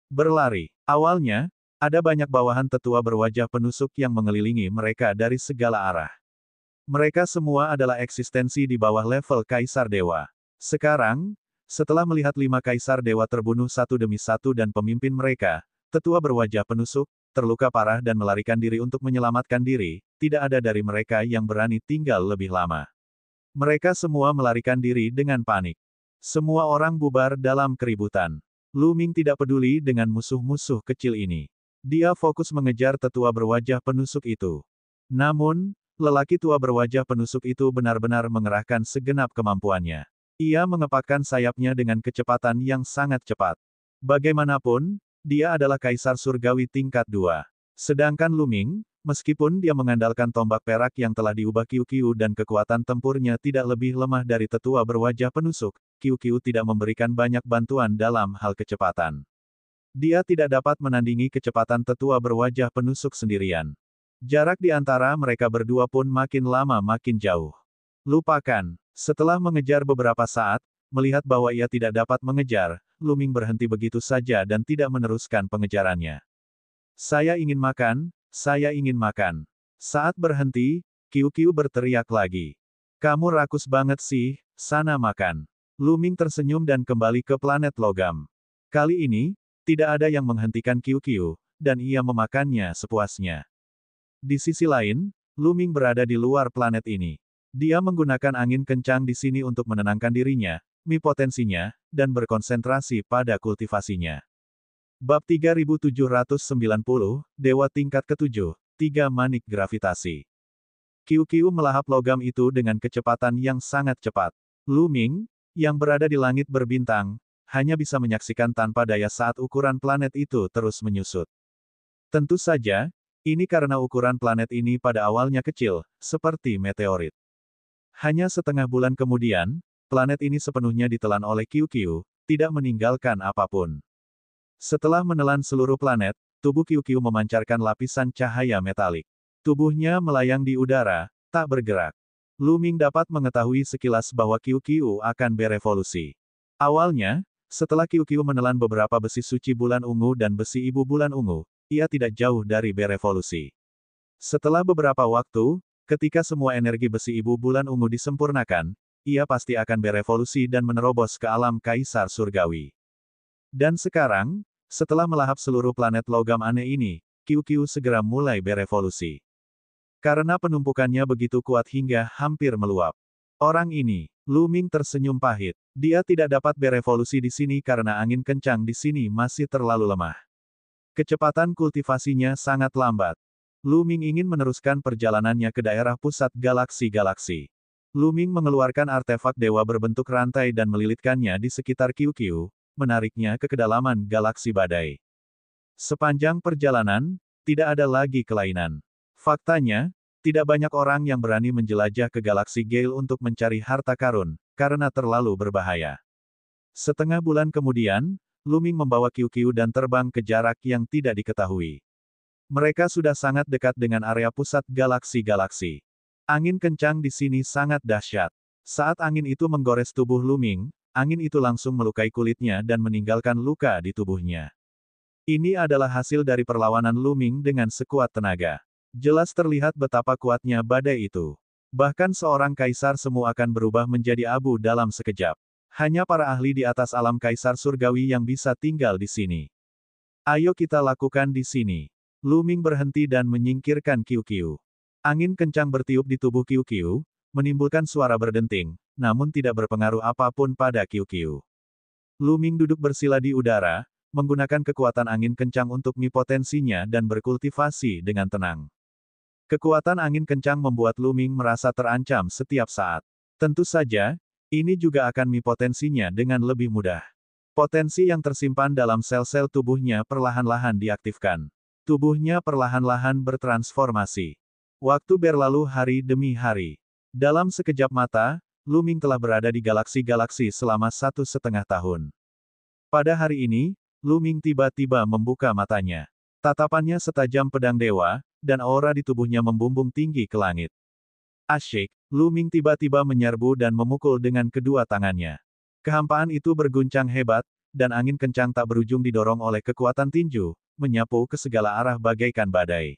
Berlari. Awalnya, ada banyak bawahan tetua berwajah penusuk yang mengelilingi mereka dari segala arah. Mereka semua adalah eksistensi di bawah level Kaisar Dewa. Sekarang, setelah melihat 5 Kaisar Dewa terbunuh satu demi satu dan pemimpin mereka, tetua berwajah penusuk, terluka parah dan melarikan diri untuk menyelamatkan diri, tidak ada dari mereka yang berani tinggal lebih lama. Mereka semua melarikan diri dengan panik. Semua orang bubar dalam keributan. Luming tidak peduli dengan musuh-musuh kecil ini. Dia fokus mengejar tetua berwajah penusuk itu. Namun, lelaki tua berwajah penusuk itu benar-benar mengerahkan segenap kemampuannya. Ia mengepakkan sayapnya dengan kecepatan yang sangat cepat. Bagaimanapun, dia adalah Kaisar Surgawi tingkat 2. Sedangkan Luming, meskipun dia mengandalkan tombak perak yang telah diubah QQ dan kekuatan tempurnya tidak lebih lemah dari tetua berwajah penusuk, QQ tidak memberikan banyak bantuan dalam hal kecepatan. Dia tidak dapat menandingi kecepatan tetua berwajah penusuk sendirian. Jarak di antara mereka berdua pun makin lama makin jauh. Lupakan. Setelah mengejar beberapa saat, melihat bahwa ia tidak dapat mengejar, Luming berhenti begitu saja dan tidak meneruskan pengejarannya. Saya ingin makan, saya ingin makan. Saat berhenti, QQ berteriak lagi. Kamu rakus banget sih, sana makan. Luming tersenyum dan kembali ke planet logam. Kali ini, tidak ada yang menghentikan QQ, dan ia memakannya sepuasnya. Di sisi lain, Luming berada di luar planet ini. Dia menggunakan angin kencang di sini untuk menenangkan dirinya, mi potensinya, dan berkonsentrasi pada kultivasinya. Bab 3790, Dewa tingkat ke-7, 3 manik gravitasi. Qiu melahap logam itu dengan kecepatan yang sangat cepat. Lu Ming, yang berada di langit berbintang, hanya bisa menyaksikan tanpa daya saat ukuran planet itu terus menyusut. Tentu saja, ini karena ukuran planet ini pada awalnya kecil, seperti meteorit. Hanya setengah bulan kemudian, planet ini sepenuhnya ditelan oleh Qiu, tidak meninggalkan apapun. Setelah menelan seluruh planet, tubuh Qiu memancarkan lapisan cahaya metalik. Tubuhnya melayang di udara, tak bergerak. Lu Ming dapat mengetahui sekilas bahwa Qiu akan berevolusi. Awalnya, setelah Qiu menelan beberapa besi suci bulan ungu dan besi ibu bulan ungu, ia tidak jauh dari berevolusi. Setelah beberapa waktu, ketika semua energi besi ibu bulan ungu disempurnakan, ia pasti akan berevolusi dan menerobos ke alam kaisar surgawi. Dan sekarang, setelah melahap seluruh planet logam aneh ini, Qiu segera mulai berevolusi. Karena penumpukannya begitu kuat hingga hampir meluap. Orang ini, Lu Ming tersenyum pahit. Dia tidak dapat berevolusi di sini karena angin kencang di sini masih terlalu lemah. Kecepatan kultivasinya sangat lambat. Lu Ming ingin meneruskan perjalanannya ke daerah pusat galaksi-galaksi. Lu Ming mengeluarkan artefak dewa berbentuk rantai dan melilitkannya di sekitar Qiu, menariknya ke kedalaman galaksi badai. Sepanjang perjalanan, tidak ada lagi kelainan. Faktanya, tidak banyak orang yang berani menjelajah ke galaksi Gale untuk mencari harta karun, karena terlalu berbahaya. Setengah bulan kemudian, Lu Ming membawa Qiu dan terbang ke jarak yang tidak diketahui. Mereka sudah sangat dekat dengan area pusat galaksi-galaksi. Angin kencang di sini sangat dahsyat. Saat angin itu menggores tubuh Lu Ming, angin itu langsung melukai kulitnya dan meninggalkan luka di tubuhnya. Ini adalah hasil dari perlawanan Lu Ming dengan sekuat tenaga. Jelas terlihat betapa kuatnya badai itu. Bahkan seorang kaisar semu akan berubah menjadi abu dalam sekejap. Hanya para ahli di atas alam kaisar surgawi yang bisa tinggal di sini. Ayo kita lakukan di sini. Lu Ming berhenti dan menyingkirkan Qiu. Angin kencang bertiup di tubuh Qiu, menimbulkan suara berdenting, namun tidak berpengaruh apapun pada Qiu. Lu Ming duduk bersila di udara, menggunakan kekuatan angin kencang untuk mipotensinya dan berkultivasi dengan tenang. Kekuatan angin kencang membuat Lu Ming merasa terancam setiap saat. Tentu saja, ini juga akan mipotensinya dengan lebih mudah. Potensi yang tersimpan dalam sel-sel tubuhnya perlahan-lahan diaktifkan. Tubuhnya perlahan-lahan bertransformasi. Waktu berlalu hari demi hari. Dalam sekejap mata, Lu Ming telah berada di galaksi-galaksi selama 1,5 tahun. Pada hari ini, Lu Ming tiba-tiba membuka matanya. Tatapannya setajam pedang dewa, dan aura di tubuhnya membumbung tinggi ke langit. Asyik, Lu Ming tiba-tiba menyerbu dan memukul dengan kedua tangannya. Kehampaan itu berguncang hebat, dan angin kencang tak berujung didorong oleh kekuatan tinju, menyapu ke segala arah bagaikan badai.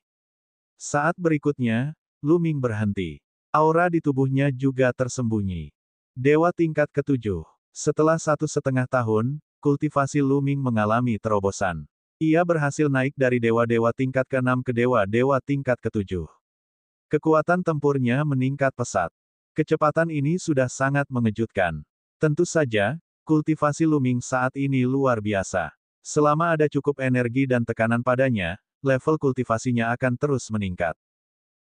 Saat berikutnya, Lu Ming berhenti. Aura di tubuhnya juga tersembunyi. Dewa tingkat ke-7. Setelah 1,5 tahun, kultivasi Lu Ming mengalami terobosan. Ia berhasil naik dari dewa-dewa tingkat ke-6 ke dewa-dewa tingkat ke-7. Kekuatan tempurnya meningkat pesat. Kecepatan ini sudah sangat mengejutkan. Tentu saja, kultivasi Lu Ming saat ini luar biasa. Selama ada cukup energi dan tekanan padanya, level kultivasinya akan terus meningkat.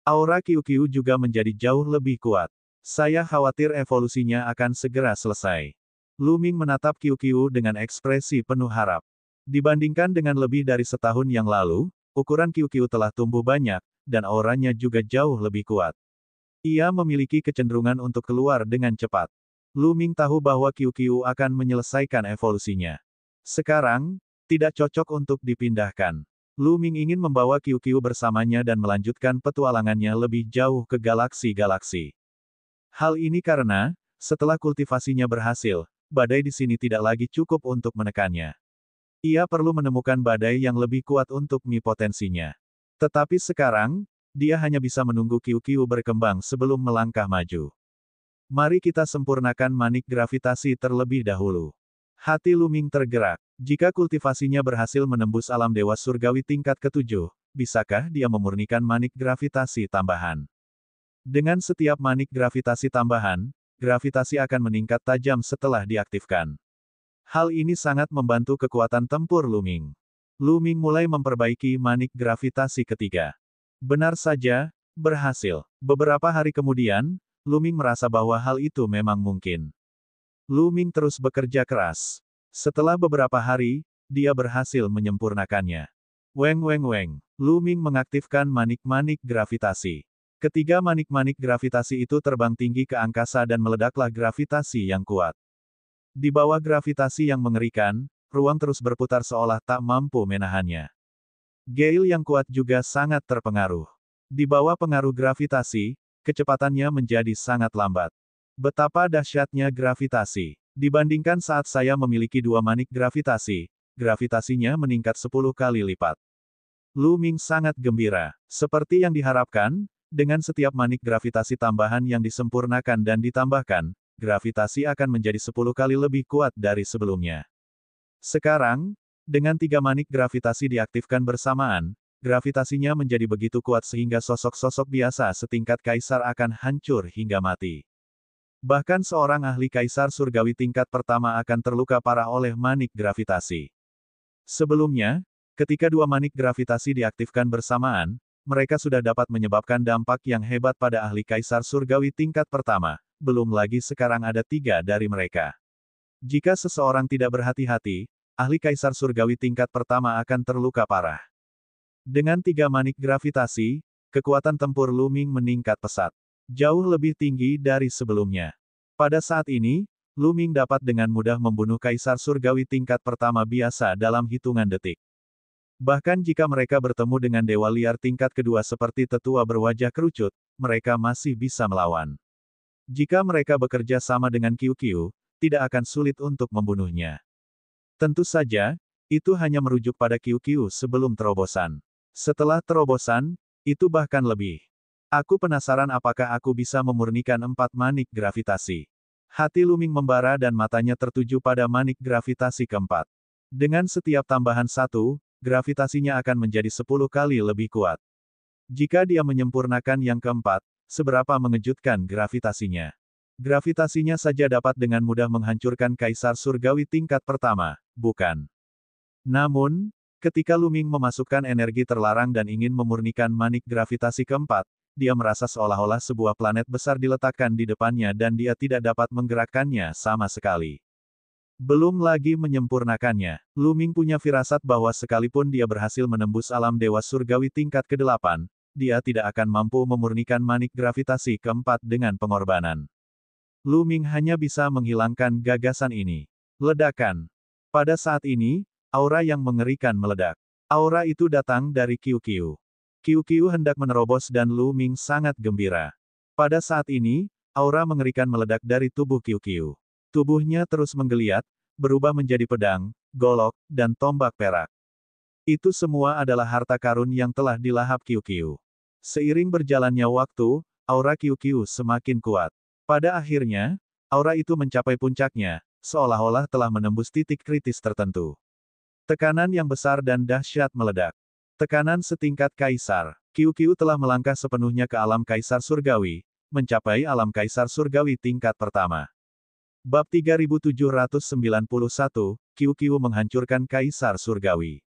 Aura Qiu juga menjadi jauh lebih kuat. Saya khawatir evolusinya akan segera selesai. Lu Ming menatap Qiu dengan ekspresi penuh harap. Dibandingkan dengan lebih dari setahun yang lalu, ukuran Qiu telah tumbuh banyak, dan auranya juga jauh lebih kuat. Ia memiliki kecenderungan untuk keluar dengan cepat. Lu Ming tahu bahwa Qiu akan menyelesaikan evolusinya. Sekarang, tidak cocok untuk dipindahkan. Lu Ming ingin membawa Qiu bersamanya dan melanjutkan petualangannya lebih jauh ke galaksi-galaksi. Hal ini karena, setelah kultivasinya berhasil, badai di sini tidak lagi cukup untuk menekannya. Ia perlu menemukan badai yang lebih kuat untuk mipotensinya. Tetapi sekarang, dia hanya bisa menunggu Qiu berkembang sebelum melangkah maju. Mari kita sempurnakan manik gravitasi terlebih dahulu. Hati Lu Ming tergerak. Jika kultivasinya berhasil menembus alam dewa surgawi tingkat ke-7, bisakah dia memurnikan manik gravitasi tambahan? Dengan setiap manik gravitasi tambahan, gravitasi akan meningkat tajam setelah diaktifkan. Hal ini sangat membantu kekuatan tempur Lu Ming. Lu Ming mulai memperbaiki manik gravitasi ketiga. Benar saja, berhasil. Beberapa hari kemudian, Lu Ming merasa bahwa hal itu memang mungkin. Lu Ming terus bekerja keras. Setelah beberapa hari, dia berhasil menyempurnakannya. Weng weng weng. Lu Ming mengaktifkan manik-manik gravitasi. Ketiga manik-manik gravitasi itu terbang tinggi ke angkasa dan meledaklah gravitasi yang kuat. Di bawah gravitasi yang mengerikan, ruang terus berputar seolah tak mampu menahannya. Gale yang kuat juga sangat terpengaruh. Di bawah pengaruh gravitasi, kecepatannya menjadi sangat lambat. Betapa dahsyatnya gravitasi. Dibandingkan saat saya memiliki dua manik gravitasi, gravitasinya meningkat 10 kali lipat. Lu Ming sangat gembira. Seperti yang diharapkan, dengan setiap manik gravitasi tambahan yang disempurnakan dan ditambahkan, gravitasi akan menjadi 10 kali lebih kuat dari sebelumnya. Sekarang, dengan 3 manik gravitasi diaktifkan bersamaan, gravitasinya menjadi begitu kuat sehingga sosok-sosok biasa setingkat kaisar akan hancur hingga mati. Bahkan seorang ahli kaisar surgawi tingkat pertama akan terluka parah oleh manik gravitasi. Sebelumnya, ketika 2 manik gravitasi diaktifkan bersamaan, mereka sudah dapat menyebabkan dampak yang hebat pada ahli kaisar surgawi tingkat pertama, belum lagi sekarang ada 3 dari mereka. Jika seseorang tidak berhati-hati, ahli kaisar surgawi tingkat pertama akan terluka parah. Dengan 3 manik gravitasi, kekuatan tempur Lu Ming meningkat pesat. Jauh lebih tinggi dari sebelumnya. Pada saat ini, Lu Ming dapat dengan mudah membunuh kaisar surgawi tingkat pertama biasa dalam hitungan detik. Bahkan jika mereka bertemu dengan dewa liar tingkat kedua seperti tetua berwajah kerucut, mereka masih bisa melawan. Jika mereka bekerja sama dengan QQ, tidak akan sulit untuk membunuhnya. Tentu saja, itu hanya merujuk pada QQ sebelum terobosan. Setelah terobosan, itu bahkan lebih. Aku penasaran apakah aku bisa memurnikan 4 manik gravitasi. Hati Lu Ming membara dan matanya tertuju pada manik gravitasi keempat. Dengan setiap tambahan 1, gravitasinya akan menjadi 10 kali lebih kuat. Jika dia menyempurnakan yang keempat, seberapa mengejutkan gravitasinya. Gravitasinya saja dapat dengan mudah menghancurkan kaisar surgawi tingkat pertama, bukan? Namun, ketika Lu Ming memasukkan energi terlarang dan ingin memurnikan manik gravitasi keempat, dia merasa seolah-olah sebuah planet besar diletakkan di depannya dan dia tidak dapat menggerakkannya sama sekali. Belum lagi menyempurnakannya, Lu Ming punya firasat bahwa sekalipun dia berhasil menembus alam dewa surgawi tingkat ke-8, dia tidak akan mampu memurnikan manik gravitasi keempat dengan pengorbanan. Lu Ming hanya bisa menghilangkan gagasan ini. Ledakan. Pada saat ini, aura yang mengerikan meledak. Aura itu datang dari QQ. QQ hendak menerobos dan Lu Ming sangat gembira. Pada saat ini, aura mengerikan meledak dari tubuh QQ. Tubuhnya terus menggeliat, berubah menjadi pedang, golok, dan tombak perak. Itu semua adalah harta karun yang telah dilahap QQ. Seiring berjalannya waktu, aura QQ semakin kuat. Pada akhirnya, aura itu mencapai puncaknya, seolah-olah telah menembus titik kritis tertentu. Tekanan yang besar dan dahsyat meledak. Tekanan setingkat kaisar. QQ telah melangkah sepenuhnya ke alam kaisar surgawi, mencapai alam kaisar surgawi tingkat pertama. Bab 3791, QQ menghancurkan kaisar surgawi.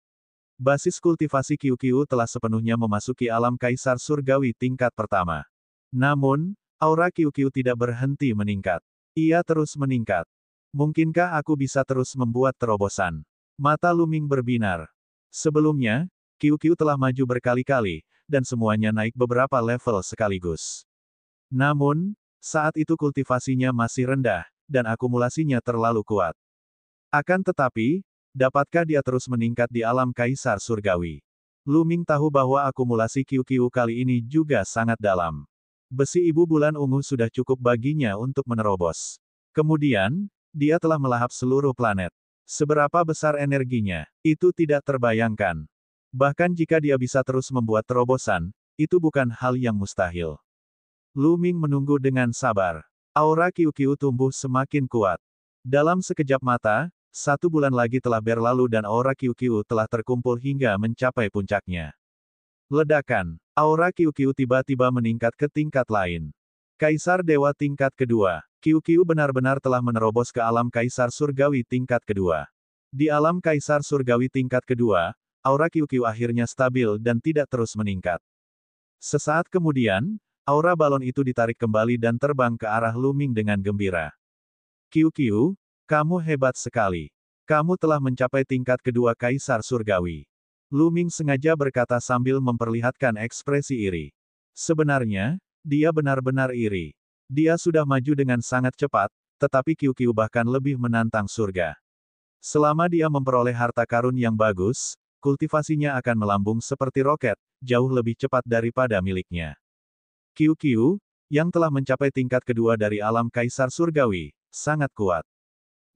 Basis kultivasi QQ telah sepenuhnya memasuki alam kaisar surgawi tingkat pertama. Namun, aura QQ tidak berhenti meningkat. Ia terus meningkat. Mungkinkah aku bisa terus membuat terobosan? Mata Lu Ming berbinar. Sebelumnya, QQ telah maju berkali-kali, dan semuanya naik beberapa level sekaligus. Namun, saat itu kultivasinya masih rendah, dan akumulasinya terlalu kuat. Akan tetapi, dapatkah dia terus meningkat di alam kaisar surgawi? Lu Ming tahu bahwa akumulasi QQ kali ini juga sangat dalam. Besi ibu bulan ungu sudah cukup baginya untuk menerobos. Kemudian, dia telah melahap seluruh planet. Seberapa besar energinya, itu tidak terbayangkan. Bahkan jika dia bisa terus membuat terobosan, itu bukan hal yang mustahil. Lu Ming menunggu dengan sabar. Aura QQ tumbuh semakin kuat. Dalam sekejap mata, 1 bulan lagi telah berlalu dan aura QQ telah terkumpul hingga mencapai puncaknya. Ledakan. Aura QQ tiba-tiba meningkat ke tingkat lain. Kaisar Dewa tingkat kedua. QQ benar-benar telah menerobos ke alam kaisar surgawi tingkat kedua. Di alam kaisar surgawi tingkat kedua, aura Qiu akhirnya stabil dan tidak terus meningkat. Sesaat kemudian, aura balon itu ditarik kembali dan terbang ke arah Lu Ming dengan gembira. Qiu, kamu hebat sekali. Kamu telah mencapai tingkat kedua Kaisar Surgawi. Lu Ming sengaja berkata sambil memperlihatkan ekspresi iri. Sebenarnya, dia benar-benar iri. Dia sudah maju dengan sangat cepat, tetapi Qiu bahkan lebih menantang surga. Selama dia memperoleh harta karun yang bagus, kultivasinya akan melambung seperti roket, jauh lebih cepat daripada miliknya. Qiu, yang telah mencapai tingkat kedua dari alam Kaisar Surgawi, sangat kuat.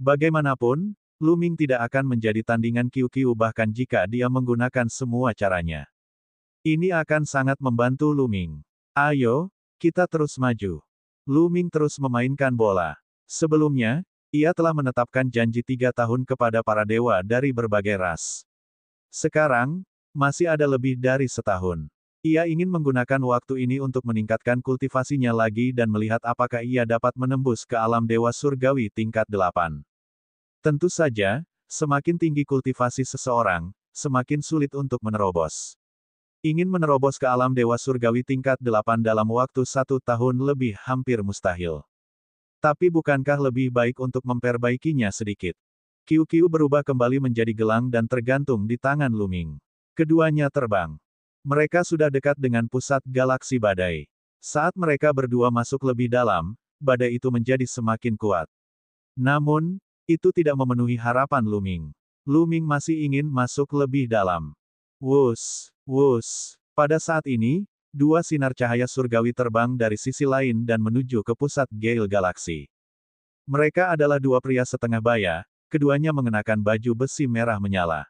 Bagaimanapun, Lu Ming tidak akan menjadi tandingan Qiu bahkan jika dia menggunakan semua caranya. Ini akan sangat membantu Lu Ming. Ayo, kita terus maju. Lu Ming terus memainkan bola. Sebelumnya, ia telah menetapkan janji 3 tahun kepada para dewa dari berbagai ras. Sekarang, masih ada lebih dari setahun. Ia ingin menggunakan waktu ini untuk meningkatkan kultivasinya lagi dan melihat apakah ia dapat menembus ke alam dewa surgawi tingkat 8. Tentu saja, semakin tinggi kultivasi seseorang, semakin sulit untuk menerobos. Ingin menerobos ke alam dewa surgawi tingkat 8 dalam waktu 1 tahun lebih hampir mustahil. Tapi bukankah lebih baik untuk memperbaikinya sedikit? Qiu berubah kembali menjadi gelang dan tergantung di tangan Lu Ming. Keduanya terbang. Mereka sudah dekat dengan pusat galaksi badai. Saat mereka berdua masuk lebih dalam, badai itu menjadi semakin kuat. Namun, itu tidak memenuhi harapan Lu Ming. Lu Ming masih ingin masuk lebih dalam. Wus. Pada saat ini, 2 sinar cahaya surgawi terbang dari sisi lain dan menuju ke pusat Gale Galaksi. Mereka adalah 2 pria setengah baya, keduanya mengenakan baju besi merah menyala.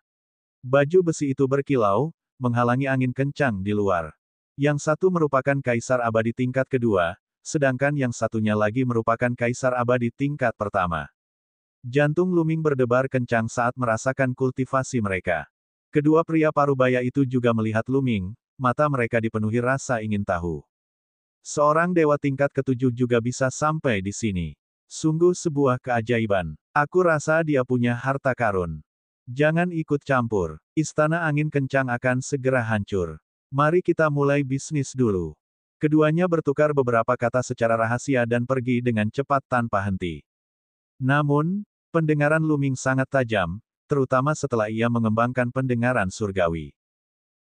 Baju besi itu berkilau, menghalangi angin kencang di luar. Yang satu merupakan Kaisar Abadi tingkat kedua, sedangkan yang satunya lagi merupakan Kaisar Abadi tingkat pertama. Jantung Lu Ming berdebar kencang saat merasakan kultivasi mereka. Kedua pria parubaya itu juga melihat Lu Ming, mata mereka dipenuhi rasa ingin tahu. Seorang dewa tingkat ketujuh juga bisa sampai di sini. Sungguh sebuah keajaiban. Aku rasa dia punya harta karun. Jangan ikut campur. Istana angin kencang akan segera hancur. Mari kita mulai bisnis dulu. Keduanya bertukar beberapa kata secara rahasia dan pergi dengan cepat tanpa henti. Namun, pendengaran Lu Ming sangat tajam, terutama setelah ia mengembangkan pendengaran surgawi.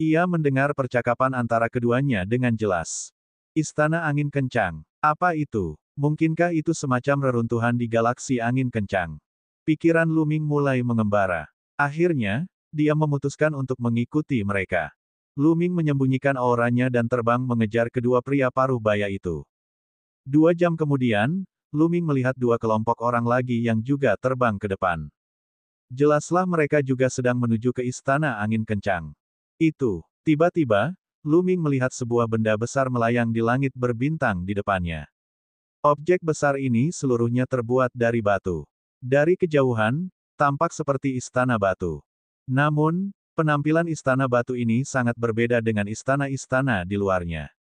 Ia mendengar percakapan antara keduanya dengan jelas. Istana angin kencang. Apa itu? Mungkinkah itu semacam reruntuhan di galaksi angin kencang? Pikiran Lu Ming mulai mengembara. Akhirnya, dia memutuskan untuk mengikuti mereka. Lu Ming menyembunyikan auranya dan terbang mengejar kedua pria paruh baya itu. 2 jam kemudian, Lu Ming melihat 2 kelompok orang lagi yang juga terbang ke depan. Jelaslah mereka juga sedang menuju ke istana angin kencang. Tiba-tiba, Lu Ming melihat sebuah benda besar melayang di langit berbintang di depannya. Objek besar ini seluruhnya terbuat dari batu. Dari kejauhan, tampak seperti istana batu. Namun, penampilan istana batu ini sangat berbeda dengan istana-istana di luarnya.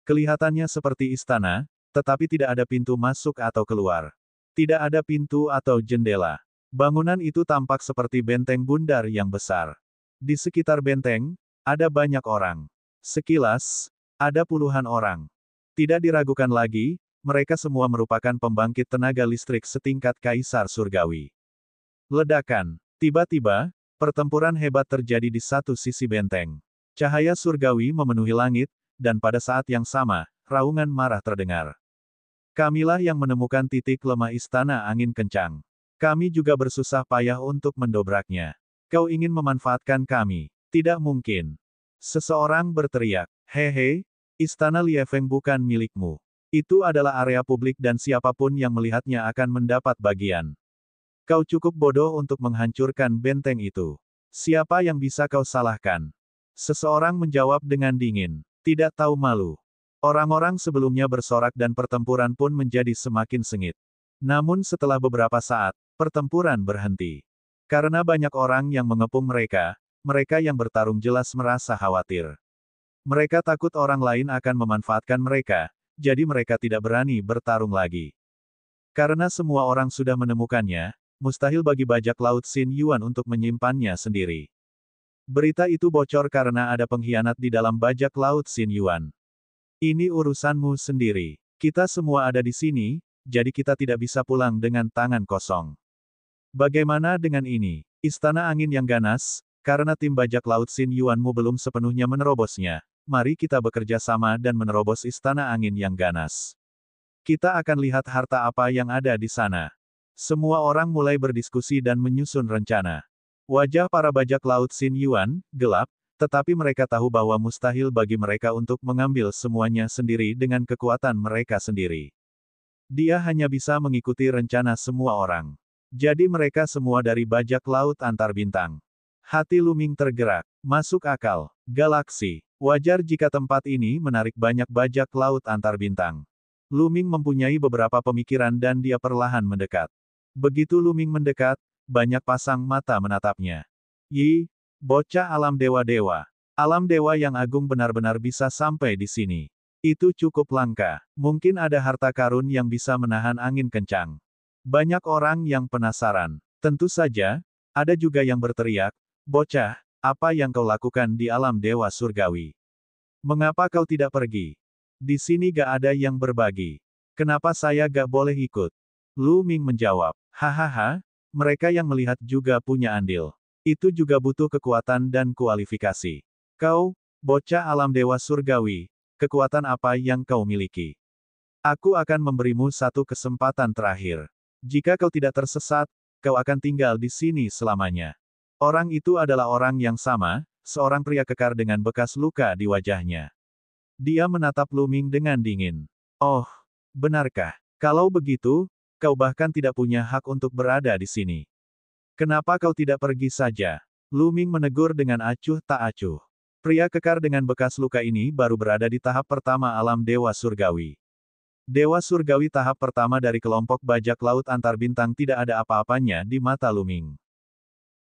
Kelihatannya seperti istana, tetapi tidak ada pintu masuk atau keluar. Tidak ada pintu atau jendela. Bangunan itu tampak seperti benteng bundar yang besar. Di sekitar benteng, ada banyak orang. Sekilas, ada puluhan orang. Tidak diragukan lagi, mereka semua merupakan pembangkit tenaga listrik setingkat Kaisar Surgawi. Ledakan. Tiba-tiba, pertempuran hebat terjadi di satu sisi benteng. Cahaya surgawi memenuhi langit, dan pada saat yang sama, raungan marah terdengar. Kamilah yang menemukan titik lemah istana angin kencang. Kami juga bersusah payah untuk mendobraknya. Kau ingin memanfaatkan kami? Tidak mungkin. Seseorang berteriak. Hehe, istana Liefeng bukan milikmu. Itu adalah area publik dan siapapun yang melihatnya akan mendapat bagian. Kau cukup bodoh untuk menghancurkan benteng itu. Siapa yang bisa kau salahkan? Seseorang menjawab dengan dingin. Tidak tahu malu. Orang-orang sebelumnya bersorak dan pertempuran pun menjadi semakin sengit. Namun setelah beberapa saat, pertempuran berhenti. Karena banyak orang yang mengepung mereka, mereka yang bertarung jelas merasa khawatir. Mereka takut orang lain akan memanfaatkan mereka, jadi mereka tidak berani bertarung lagi. Karena semua orang sudah menemukannya, mustahil bagi bajak laut Xin Yuan untuk menyimpannya sendiri. Berita itu bocor karena ada pengkhianat di dalam bajak laut Xin Yuan. Ini urusanmu sendiri. Kita semua ada di sini, jadi kita tidak bisa pulang dengan tangan kosong. Bagaimana dengan ini? Istana angin yang ganas, karena tim bajak laut Xin Yuanmu belum sepenuhnya menerobosnya. Mari kita bekerja sama dan menerobos istana angin yang ganas. Kita akan lihat harta apa yang ada di sana. Semua orang mulai berdiskusi dan menyusun rencana. Wajah para bajak laut Xin Yuan gelap, tetapi mereka tahu bahwa mustahil bagi mereka untuk mengambil semuanya sendiri dengan kekuatan mereka sendiri. Dia hanya bisa mengikuti rencana semua orang. Jadi mereka semua dari bajak laut antar bintang. Hati Lu Ming tergerak. Masuk akal. Galaksi. Wajar jika tempat ini menarik banyak bajak laut antar bintang. Lu Ming mempunyai beberapa pemikiran dan dia perlahan mendekat. Begitu Lu Ming mendekat, banyak pasang mata menatapnya. Yi, bocah alam dewa-dewa. Alam dewa yang agung benar-benar bisa sampai di sini. Itu cukup langka. Mungkin ada harta karun yang bisa menahan angin kencang. Banyak orang yang penasaran. Tentu saja, ada juga yang berteriak, bocah, apa yang kau lakukan di alam dewa surgawi? Mengapa kau tidak pergi? Di sini gak ada yang berbagi. Kenapa saya gak boleh ikut? Lu Ming menjawab, hahaha, mereka yang melihat juga punya andil. Itu juga butuh kekuatan dan kualifikasi. Kau, bocah alam dewa surgawi, kekuatan apa yang kau miliki? Aku akan memberimu satu kesempatan terakhir. Jika kau tidak tersesat, kau akan tinggal di sini selamanya. Orang itu adalah orang yang sama, seorang pria kekar dengan bekas luka di wajahnya. Dia menatap Lu Ming dengan dingin. Oh, benarkah? Kalau begitu, kau bahkan tidak punya hak untuk berada di sini. Kenapa kau tidak pergi saja? Lu Ming menegur dengan acuh tak acuh. Pria kekar dengan bekas luka ini baru berada di tahap pertama alam dewa surgawi. Dewa surgawi tahap pertama dari kelompok bajak laut antar bintang tidak ada apa-apanya di mata Lu Ming.